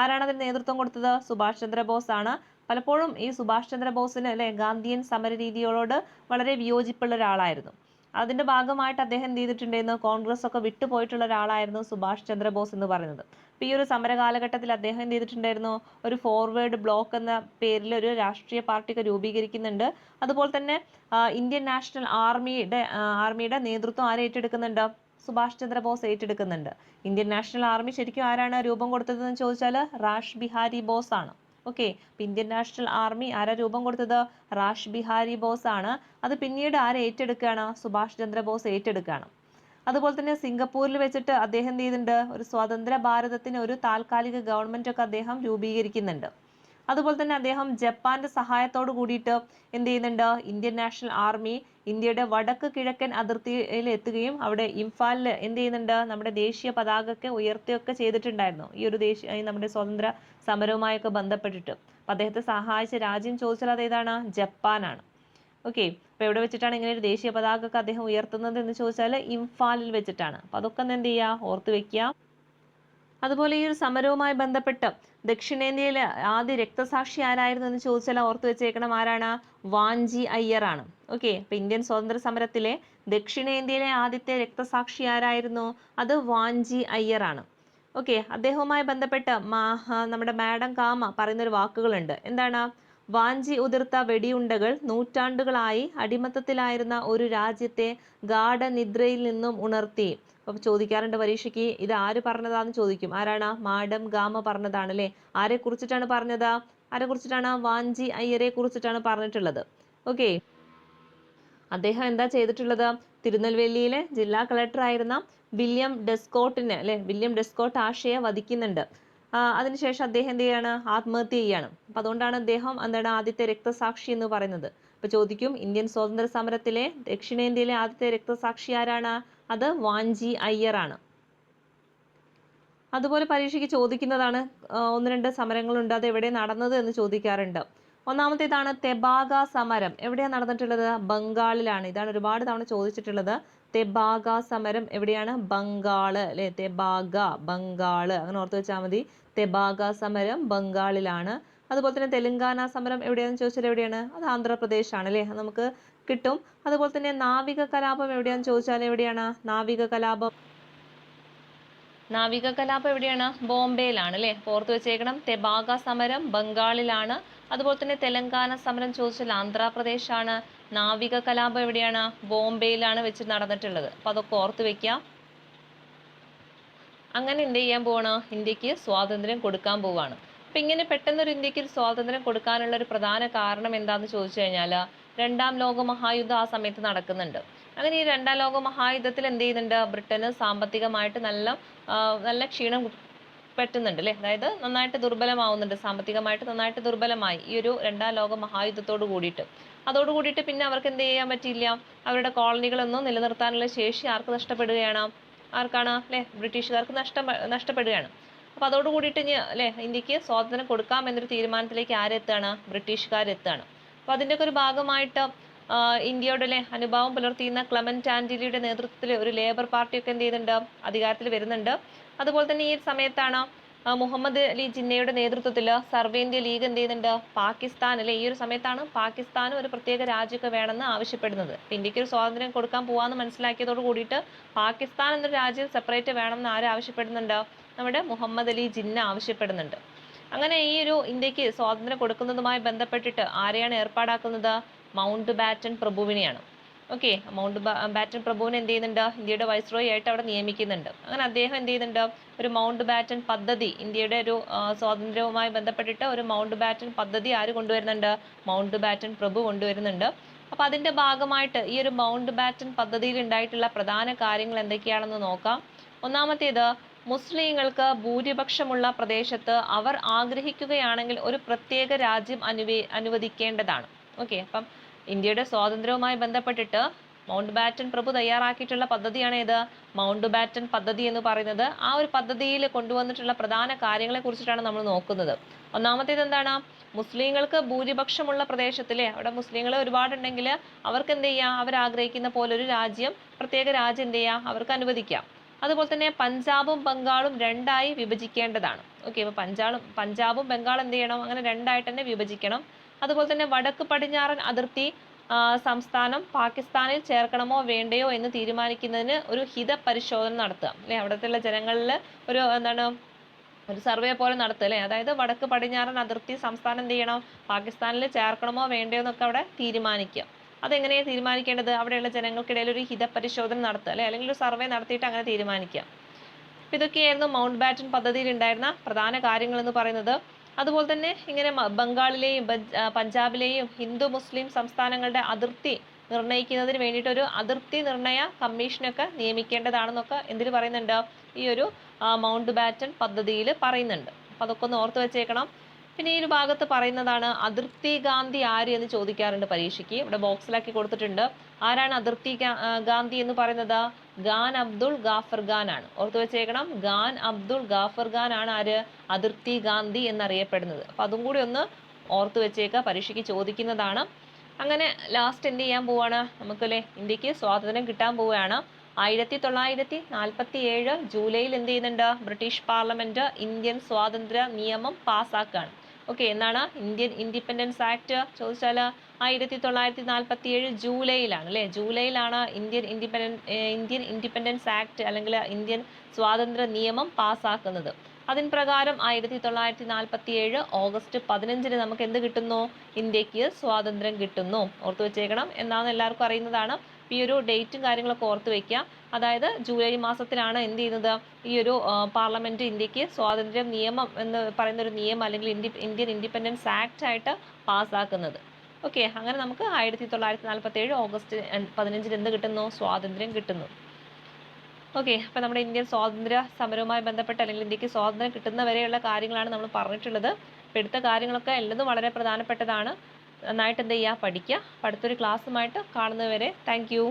ആരാണ് അതിന് നേതൃത്വം കൊടുത്തത്? സുഭാഷ് ചന്ദ്രബോസ് ആണ്. പലപ്പോഴും ഈ സുഭാഷ് ചന്ദ്രബോസിന് അല്ലെ ഗാന്ധിയൻ സമര രീതികളോട് വളരെ വിയോജിപ്പുള്ള ഒരാളായിരുന്നു. അതിന്റെ ഭാഗമായിട്ട് അദ്ദേഹം എന്ത് ചെയ്തിട്ടുണ്ടായിരുന്നു? കോൺഗ്രസ് ഒക്കെ വിട്ടുപോയിട്ടുള്ള ഒരാളായിരുന്നു സുഭാഷ് ചന്ദ്രബോസ് എന്ന് പറയുന്നത്. അപ്പൊ ഈ ഒരു സമര കാലഘട്ടത്തിൽ അദ്ദേഹം എന്ത് ചെയ്തിട്ടുണ്ടായിരുന്നു? ഒരു ഫോർവേഡ് ബ്ലോക്ക് എന്ന പേരിൽ ഒരു രാഷ്ട്രീയ പാർട്ടിയൊക്കെ രൂപീകരിക്കുന്നുണ്ട്. അതുപോലെ തന്നെ ഇന്ത്യൻ നാഷണൽ ആർമിയുടെ നേതൃത്വം ആരെ ഏറ്റെടുക്കുന്നുണ്ട്? സുഭാഷ് ചന്ദ്രബോസ് ഏറ്റെടുക്കുന്നുണ്ട്. ഇന്ത്യൻ നാഷണൽ ആർമി ശരിക്കും ആരാണ് രൂപം കൊടുത്തതെന്ന് ചോദിച്ചാൽ റാഷ് ബിഹാരി ബോസ് ആണ്. ഓക്കെ, ഇന്ത്യൻ നാഷണൽ ആർമി ആരാ രൂപം കൊടുത്തത്? റാഷ് ബിഹാരി ബോസ് ആണ്. അത് പിന്നീട് ആരെ ഏറ്റെടുക്കുകയാണ്? സുഭാഷ് ചന്ദ്രബോസ് ഏറ്റെടുക്കുകയാണ്. അതുപോലെ തന്നെ സിംഗപ്പൂരിൽ വെച്ചിട്ട് അദ്ദേഹം എന്ത് ചെയ്യുന്നുണ്ട്? ഒരു സ്വതന്ത്ര ഭാരതത്തിന് ഒരു താൽക്കാലിക ഗവൺമെന്റ് ഒക്കെ അദ്ദേഹം രൂപീകരിക്കുന്നുണ്ട്. അതുപോലെ തന്നെ അദ്ദേഹം ജപ്പാന്റെ സഹായത്തോട് കൂടിയിട്ട് എന്ത് ചെയ്യുന്നുണ്ട്? ഇന്ത്യൻ നാഷണൽ ആർമി ഇന്ത്യയുടെ വടക്ക് കിഴക്കൻ അതിർത്തിയിൽ എത്തുകയും അവിടെ ഇംഫാലിൽ എന്ത് ചെയ്യുന്നുണ്ട്? നമ്മുടെ ദേശീയ പതാകയൊക്കെ ഉയർത്തുകയൊക്കെ ചെയ്തിട്ടുണ്ടായിരുന്നു. ഈ ഒരു നമ്മുടെ സ്വതന്ത്ര സമരവുമായൊക്കെ ബന്ധപ്പെട്ടിട്ട്. അപ്പൊ അദ്ദേഹത്തെ സഹായിച്ച രാജ്യം ചോദിച്ചാൽ അത് ഏതാണ്? ജപ്പാനാണ്. ഓക്കെ, അപ്പൊ എവിടെ വെച്ചിട്ടാണ് ഇങ്ങനെ ഒരു ദേശീയ പതാകയൊക്കെ അദ്ദേഹം ഉയർത്തുന്നത് എന്ന് ചോദിച്ചാൽ ഇംഫാലിൽ വെച്ചിട്ടാണ്. അപ്പൊ അതൊക്കെ ഒന്ന് എന്ത് ചെയ്യുക? ഓർത്ത് വെക്കുക. അതുപോലെ ഈ ഒരു സമരവുമായി ബന്ധപ്പെട്ട് ദക്ഷിണേന്ത്യയിലെ ആദ്യ രക്തസാക്ഷി ആരായിരുന്നു എന്ന് ചോദിച്ചാൽ ഓർത്തു വെച്ചേക്കണം, ആരാണ്? വാഞ്ചി അയ്യർ ആണ്. ഓക്കെ, അപ്പൊ ഇന്ത്യൻ സ്വാതന്ത്ര്യ സമരത്തിലെ ദക്ഷിണേന്ത്യയിലെ ആദ്യത്തെ രക്തസാക്ഷി ആരായിരുന്നു? അത് വാഞ്ചി അയ്യർ ആണ്. ഓക്കെ, അദ്ദേഹവുമായി ബന്ധപ്പെട്ട് നമ്മുടെ മാഡം കാമ പറയുന്ന ഒരു വാക്കുകളുണ്ട്. എന്താണ്? വാഞ്ചി ഉതിർത്ത വെടിയുണ്ടകൾ നൂറ്റാണ്ടുകളായി അടിമത്തത്തിലായിരുന്ന ഒരു രാജ്യത്തെ ഗാഢനിദ്രയിൽ നിന്നും ഉണർത്തി. അപ്പൊ ചോദിക്കാറുണ്ട് പരീക്ഷയ്ക്ക്, ഇത് ആര് പറഞ്ഞതാന്ന് ചോദിക്കും. ആരാണ്? മാഡം ഗാമ പറഞ്ഞതാണ് അല്ലെ. ആരെ കുറിച്ചിട്ടാണ് പറഞ്ഞത്? ആരെ കുറിച്ചിട്ടാണ്? വാഞ്ചി അയ്യരെ കുറിച്ചിട്ടാണ് പറഞ്ഞിട്ടുള്ളത്. ഓക്കെ, അദ്ദേഹം എന്താ ചെയ്തിട്ടുള്ളത്? തിരുനെൽവേലിയിലെ ജില്ലാ കളക്ടർ ആയിരുന്ന വില്യം ഡെസ്കോട്ട് ആഷയെ വധിക്കുന്നുണ്ട്. അതിനുശേഷം അദ്ദേഹം എന്ത് ചെയ്യാണ്? ആത്മഹത്യ ചെയ്യാണ്. അപ്പൊ അതുകൊണ്ടാണ് അദ്ദേഹം എന്താണ് ആദ്യത്തെ രക്തസാക്ഷി എന്ന് പറയുന്നത്. അപ്പൊ ചോദിക്കും, ഇന്ത്യൻ സ്വാതന്ത്ര്യ സമരത്തിലെ ദക്ഷിണേന്ത്യയിലെ ആദ്യത്തെ രക്തസാക്ഷി ആരാണ്? അത് വാഞ്ചി അയ്യർ ആണ്. അതുപോലെ പരീക്ഷയ്ക്ക് ചോദിക്കുന്നതാണ്. ഒന്ന് രണ്ട് സമരങ്ങളുണ്ട്, അത് എവിടെ നടന്നത് എന്ന് ചോദിക്കാറുണ്ട്. ഒന്നാമത്തേതാണ് തെബാഗ സമരം. എവിടെയാണ് നടന്നിട്ടുള്ളത്? ബംഗാളിലാണ്. ഇതാണ് ഒരുപാട് തവണ ചോദിച്ചിട്ടുള്ളത്. തെബാഗ സമരം എവിടെയാണ്? ബംഗാള് അല്ലെ? തെബാഗ, ബംഗാള്, അങ്ങനെ ഓർത്ത് വെച്ചാൽ മതി. തെബാഗ സമരം ബംഗാളിലാണ്. അതുപോലെ തന്നെ തെലങ്കാന സമരം എവിടെയാണെന്ന് ചോദിച്ചാൽ എവിടെയാണ്? അത് ആന്ധ്രാപ്രദേശ് ആണ് അല്ലെ? നമുക്ക് കിട്ടും. അതുപോലെ തന്നെ നാവിക കലാപം എവിടെയാണെന്ന് ചോദിച്ചാൽ എവിടെയാണ്? നാവിക കലാപം എവിടെയാണ്? ബോംബെയിലാണ് അല്ലെ? ഓർത്ത് വെച്ചേക്കണം. തെബാഗ സമരം ബംഗാളിലാണ്. അതുപോലെ തന്നെ തെലങ്കാന സമരം ചോദിച്ചാൽ ആന്ധ്രാപ്രദേശ് ആണ്. നാവിക കലാപം എവിടെയാണ്? ബോംബെയിലാണ് വെച്ച് നടന്നിട്ടുള്ളത്. അപ്പൊ അതൊക്കെ ഓർത്ത് വെക്കാം. അങ്ങനെ എന്ത് ചെയ്യാൻ പോവാണ്? ഇന്ത്യക്ക് സ്വാതന്ത്ര്യം കൊടുക്കാൻ പോവാണ്. അപ്പൊ ഇങ്ങനെ പെട്ടെന്നൊരു ഇന്ത്യക്ക് സ്വാതന്ത്ര്യം കൊടുക്കാനുള്ള ഒരു പ്രധാന കാരണം എന്താന്ന് ചോദിച്ചു കഴിഞ്ഞാൽ, രണ്ടാം ലോക മഹായുദ്ധം ആ സമയത്ത് നടക്കുന്നുണ്ട്. അങ്ങനെ ഈ രണ്ടാം ലോക മഹായുദ്ധത്തിൽ എന്ത് ചെയ്യുന്നുണ്ട്? ബ്രിട്ടന് സാമ്പത്തികമായിട്ട് നല്ല ക്ഷീണം പറ്റുന്നുണ്ട് അല്ലെ? അതായത് നന്നായിട്ട് ദുർബലമാവുന്നുണ്ട്, സാമ്പത്തികമായിട്ട് നന്നായിട്ട് ദുർബലമായി ഈ ഒരു രണ്ടാം ലോക മഹായുദ്ധത്തോട് കൂടിയിട്ട്. അതോടുകൂടിയിട്ട് പിന്നെ അവർക്ക് എന്ത് ചെയ്യാൻ പറ്റിയില്ല? അവരുടെ കോളനികളൊന്നും നിലനിർത്താനുള്ള ശേഷി ആർക്ക് നഷ്ടപ്പെടുകയാണ്? ആർക്കാണ്? അല്ലെ? ബ്രിട്ടീഷുകാർക്ക് നഷ്ടപ്പെടുകയാണ്. അപ്പൊ അതോട് കൂടിയിട്ട് ഇനി അല്ലെ ഇന്ത്യക്ക് സ്വാതന്ത്ര്യം കൊടുക്കാം എന്നൊരു തീരുമാനത്തിലേക്ക് ആരെത്താണ്? ബ്രിട്ടീഷുകാരെത്താണ്. അപ്പൊ അതിൻ്റെയൊക്കെ ഒരു ഭാഗമായിട്ട് ഇന്ത്യയുടെ അല്ലെ അനുഭാവം പുലർത്തിയിരുന്ന ക്ലെമന്റ് ആന്റണിയുടെ നേതൃത്വത്തിൽ ഒരു ലേബർ പാർട്ടിയൊക്കെ എന്ത് ചെയ്യുന്നുണ്ട്? അധികാരത്തിൽ വരുന്നുണ്ട്. അതുപോലെ തന്നെ ഈ സമയത്താണ് മുഹമ്മദ് അലി ജിന്നയുടെ നേതൃത്വത്തിൽ സർവേന്ത്യ ലീഗ് എന്ത് ചെയ്യുന്നുണ്ട്? പാകിസ്ഥാൻ അല്ലെ? ഈ ഒരു സമയത്താണ് പാകിസ്ഥാനും ഒരു പ്രത്യേക രാജ്യമൊക്കെ വേണമെന്ന് ആവശ്യപ്പെടുന്നത്. ഇന്ത്യക്ക് ഒരു സ്വാതന്ത്ര്യം കൊടുക്കാൻ പോവാന്ന് മനസ്സിലാക്കിയതോട് കൂടിയിട്ട് പാകിസ്ഥാൻ എന്നൊരു രാജ്യം സെപ്പറേറ്റ് വേണമെന്ന് ആര് ആവശ്യപ്പെടുന്നുണ്ട്? നമ്മുടെ മുഹമ്മദ് അലി ജിന്ന ആവശ്യപ്പെടുന്നുണ്ട്. അങ്ങനെ ഈ ഒരു ഇന്ത്യക്ക് സ്വാതന്ത്ര്യം കൊടുക്കുന്നതുമായി ബന്ധപ്പെട്ടിട്ട് ആരെയാണ് ഏർപ്പാടാക്കുന്നത്? മൗണ്ട് ബാറ്റൻ പ്രഭുവിനെയാണ്. ഓക്കെ, മൗണ്ട് ബാറ്റൻ പ്രഭുവിനെ എന്ത് ചെയ്യുന്നുണ്ട്? ഇന്ത്യയുടെ വൈസ്രോയി ആയിട്ട് അവിടെ നിയമിക്കുന്നുണ്ട്. അങ്ങനെ അദ്ദേഹം എന്ത് ചെയ്യുന്നുണ്ട്? ഒരു മൗണ്ട് ബാറ്റൻ പദ്ധതി, ഇന്ത്യയുടെ ഒരു സ്വാതന്ത്ര്യവുമായി ബന്ധപ്പെട്ടിട്ട് ഒരു മൗണ്ട് ബാറ്റൻ പദ്ധതി ആര് കൊണ്ടുവരുന്നുണ്ട്? മൗണ്ട് ബാറ്റൻ പ്രഭു കൊണ്ടുവരുന്നുണ്ട്. അപ്പൊ അതിന്റെ ഭാഗമായിട്ട് ഈ ഒരു മൗണ്ട് ബാറ്റൻ പദ്ധതിയിൽ ഉണ്ടായിട്ടുള്ള പ്രധാന കാര്യങ്ങൾ എന്തൊക്കെയാണെന്ന് നോക്കാം. ഒന്നാമത്തേത്, മുസ്ലിങ്ങൾക്ക് ഭൂരിപക്ഷമുള്ള പ്രദേശത്ത് അവർ ആഗ്രഹിക്കുകയാണെങ്കിൽ ഒരു പ്രത്യേക രാജ്യം അനുവദിക്കേണ്ടതാണ്. ഓക്കെ, അപ്പം ഇന്ത്യയുടെ സ്വാതന്ത്ര്യവുമായി ബന്ധപ്പെട്ടിട്ട് മൗണ്ട് ബാറ്റൻ പ്രഭു തയ്യാറാക്കിയിട്ടുള്ള പദ്ധതിയാണ് ഏത്? മൗണ്ട് ബാറ്റൻ പദ്ധതി എന്ന് പറയുന്നത്. ആ ഒരു പദ്ധതിയിൽ കൊണ്ടുവന്നിട്ടുള്ള പ്രധാന കാര്യങ്ങളെ കുറിച്ചിട്ടാണ് നമ്മൾ നോക്കുന്നത്. ഒന്നാമത്തേത് എന്താണ്? മുസ്ലിങ്ങൾക്ക് ഭൂരിപക്ഷമുള്ള പ്രദേശത്തിലെ അവിടെ മുസ്ലിങ്ങൾ ഒരുപാടുണ്ടെങ്കിൽ അവർക്ക് എന്ത് ചെയ്യാം? അവർ ആഗ്രഹിക്കുന്ന പോലെ ഒരു രാജ്യം, പ്രത്യേക രാജ്യം എന്ത് ചെയ്യാം? അവർക്ക് അനുവദിക്കാം. അതുപോലെ തന്നെ പഞ്ചാബും ബംഗാളും രണ്ടായി വിഭജിക്കേണ്ടതാണ്. ഓക്കെ, അപ്പൊ പഞ്ചാബും ബംഗാളും എന്ത് ചെയ്യണം? അങ്ങനെ രണ്ടായിട്ട് തന്നെ വിഭജിക്കണം. അതുപോലെ തന്നെ വടക്ക് പടിഞ്ഞാറൻ അതിർത്തി സംസ്ഥാനം പാകിസ്ഥാനിൽ ചേർക്കണമോ വേണ്ടയോ എന്ന് തീരുമാനിക്കുന്നതിന് ഒരു ഹിത പരിശോധന നടത്തുക അല്ലെ? അവിടത്തെയുള്ള ജനങ്ങളിൽ ഒരു സർവേ പോലെ നടത്തുക അല്ലെ? അതായത് വടക്ക് പടിഞ്ഞാറൻ അതിർത്തി സംസ്ഥാനം എന്ത് ചെയ്യണം? പാകിസ്ഥാനിൽ ചേർക്കണമോ വേണ്ടയോ എന്നൊക്കെ അവിടെ തീരുമാനിക്കുക. അതെങ്ങനെയാണ് തീരുമാനിക്കേണ്ടത്? അവിടെയുള്ള ജനങ്ങൾക്കിടയിൽ ഒരു ഹിത പരിശോധന നടത്തുക അല്ലെ? അല്ലെങ്കിൽ ഒരു സർവേ നടത്തിയിട്ട് അങ്ങനെ തീരുമാനിക്കുക. അപ്പൊ ഇതൊക്കെയായിരുന്നു മൗണ്ട് ബാറ്റൻ പദ്ധതിയിൽ ഉണ്ടായിരുന്ന പ്രധാന കാര്യങ്ങൾ എന്ന് പറയുന്നത്. അതുപോലെ തന്നെ ഇങ്ങനെ ബംഗാളിലെയും പഞ്ചാബിലെയും ഹിന്ദു മുസ്ലിം സംസ്ഥാനങ്ങളുടെ അതിർത്തി നിർണ്ണയിക്കുന്നതിന് വേണ്ടിയിട്ട് ഒരു അതിർത്തി നിർണയ കമ്മീഷനൊക്കെ നിയമിക്കേണ്ടതാണെന്നൊക്കെ എന്തിൽ പറയുന്നുണ്ട്? ഈ ഒരു മൗണ്ട് ബാറ്റൻ പദ്ധതിയിൽ പറയുന്നുണ്ട്. അപ്പൊ അതൊക്കെ ഒന്ന് ഓർത്ത് വെച്ചേക്കണം. പിന്നെ ഈ ഒരു ഭാഗത്ത് പറയുന്നതാണ് അതിർത്തി ഗാന്ധി ആര് എന്ന് ചോദിക്കാറുണ്ട് പരീക്ഷയ്ക്ക്. ഇവിടെ ബോക്സിലാക്കി കൊടുത്തിട്ടുണ്ട്. ആരാണ് അതിർത്തി ഗാന്ധി എന്ന് പറയുന്നത്? ഖാൻ അബ്ദുൾ ഗാഫർ ഖാൻ ആണ്. ഓർത്ത് വെച്ചേക്കണം, ഖാൻ അബ്ദുൾ ഗാഫർ ഖാൻ ആണ് ആര്? അതിർത്തി ഗാന്ധി എന്നറിയപ്പെടുന്നത്. അപ്പൊ അതും കൂടി ഒന്ന് ഓർത്ത് വെച്ചേക്കുക, പരീക്ഷയ്ക്ക് ചോദിക്കുന്നതാണ്. അങ്ങനെ ലാസ്റ്റ് എന്ത് ചെയ്യാൻ പോവാണ്? നമുക്കല്ലേ ഇന്ത്യക്ക് സ്വാതന്ത്ര്യം കിട്ടാൻ പോവുകയാണ്. 1947 ജൂലൈയിൽ എന്ത് ചെയ്യുന്നുണ്ട്? ബ്രിട്ടീഷ് പാർലമെന്റ് ഇന്ത്യൻ സ്വാതന്ത്ര്യ നിയമം പാസ്സാക്കുകയാണ്. ഓക്കെ, എന്നാണ് ഇന്ത്യൻ ഇൻഡിപെൻഡൻസ് ആക്ട് ചോദിച്ചാൽ 1947 ജൂലൈയിലാണ് അല്ലെ? ജൂലൈയിലാണ് ഇന്ത്യൻ ഇൻഡിപെൻഡൻസ് ആക്ട് അല്ലെങ്കിൽ ഇന്ത്യൻ സ്വാതന്ത്ര്യ നിയമം പാസ്സാക്കുന്നത്. അതിൻ പ്രകാരം 1947 ഓഗസ്റ്റ് 15 നമുക്ക് എന്ത് കിട്ടുന്നു? ഇന്ത്യക്ക് സ്വാതന്ത്ര്യം കിട്ടുന്നു. ഓർത്തു വെച്ചേക്കണം, എന്നാന്ന് എല്ലാവർക്കും അറിയുന്നതാണ്. ഈ ഒരു ഡേറ്റും കാര്യങ്ങളൊക്കെ ഓർത്ത് വെക്കുക. അതായത് ജൂലൈ മാസത്തിലാണ് എന്ത് ചെയ്യുന്നത്? ഈ ഒരു പാർലമെന്റ് ഇന്ത്യക്ക് സ്വാതന്ത്ര്യ നിയമം എന്ന് പറയുന്ന ഒരു നിയമം അല്ലെങ്കിൽ ഇന്ത്യൻ ഇൻഡിപെൻഡൻസ് ആക്ട് ആയിട്ട് പാസ്സാക്കുന്നത്. ഓക്കെ, അങ്ങനെ നമുക്ക് 1947 ഓഗസ്റ്റ് 15 എന്ത് കിട്ടുന്നു? സ്വാതന്ത്ര്യം കിട്ടുന്നു. ഓക്കെ, അപ്പോൾ നമ്മുടെ ഇന്ത്യൻ സ്വാതന്ത്ര്യ സമരവുമായി ബന്ധപ്പെട്ട് അല്ലെങ്കിൽ ഇന്ത്യക്ക് സ്വാതന്ത്ര്യം കിട്ടുന്നവരെയുള്ള കാര്യങ്ങളാണ് നമ്മൾ പറഞ്ഞിട്ടുള്ളത്. അപ്പോൾ എടുത്ത കാര്യങ്ങളൊക്കെ എല്ലതും വളരെ പ്രധാനപ്പെട്ടതാണ്. നന്നായിട്ട് എന്ത് ചെയ്യുക? പഠിക്കുക. അടുത്തൊരു ക്ലാസ്സുമായിട്ട് കാണുന്നതുവരെ താങ്ക് യു.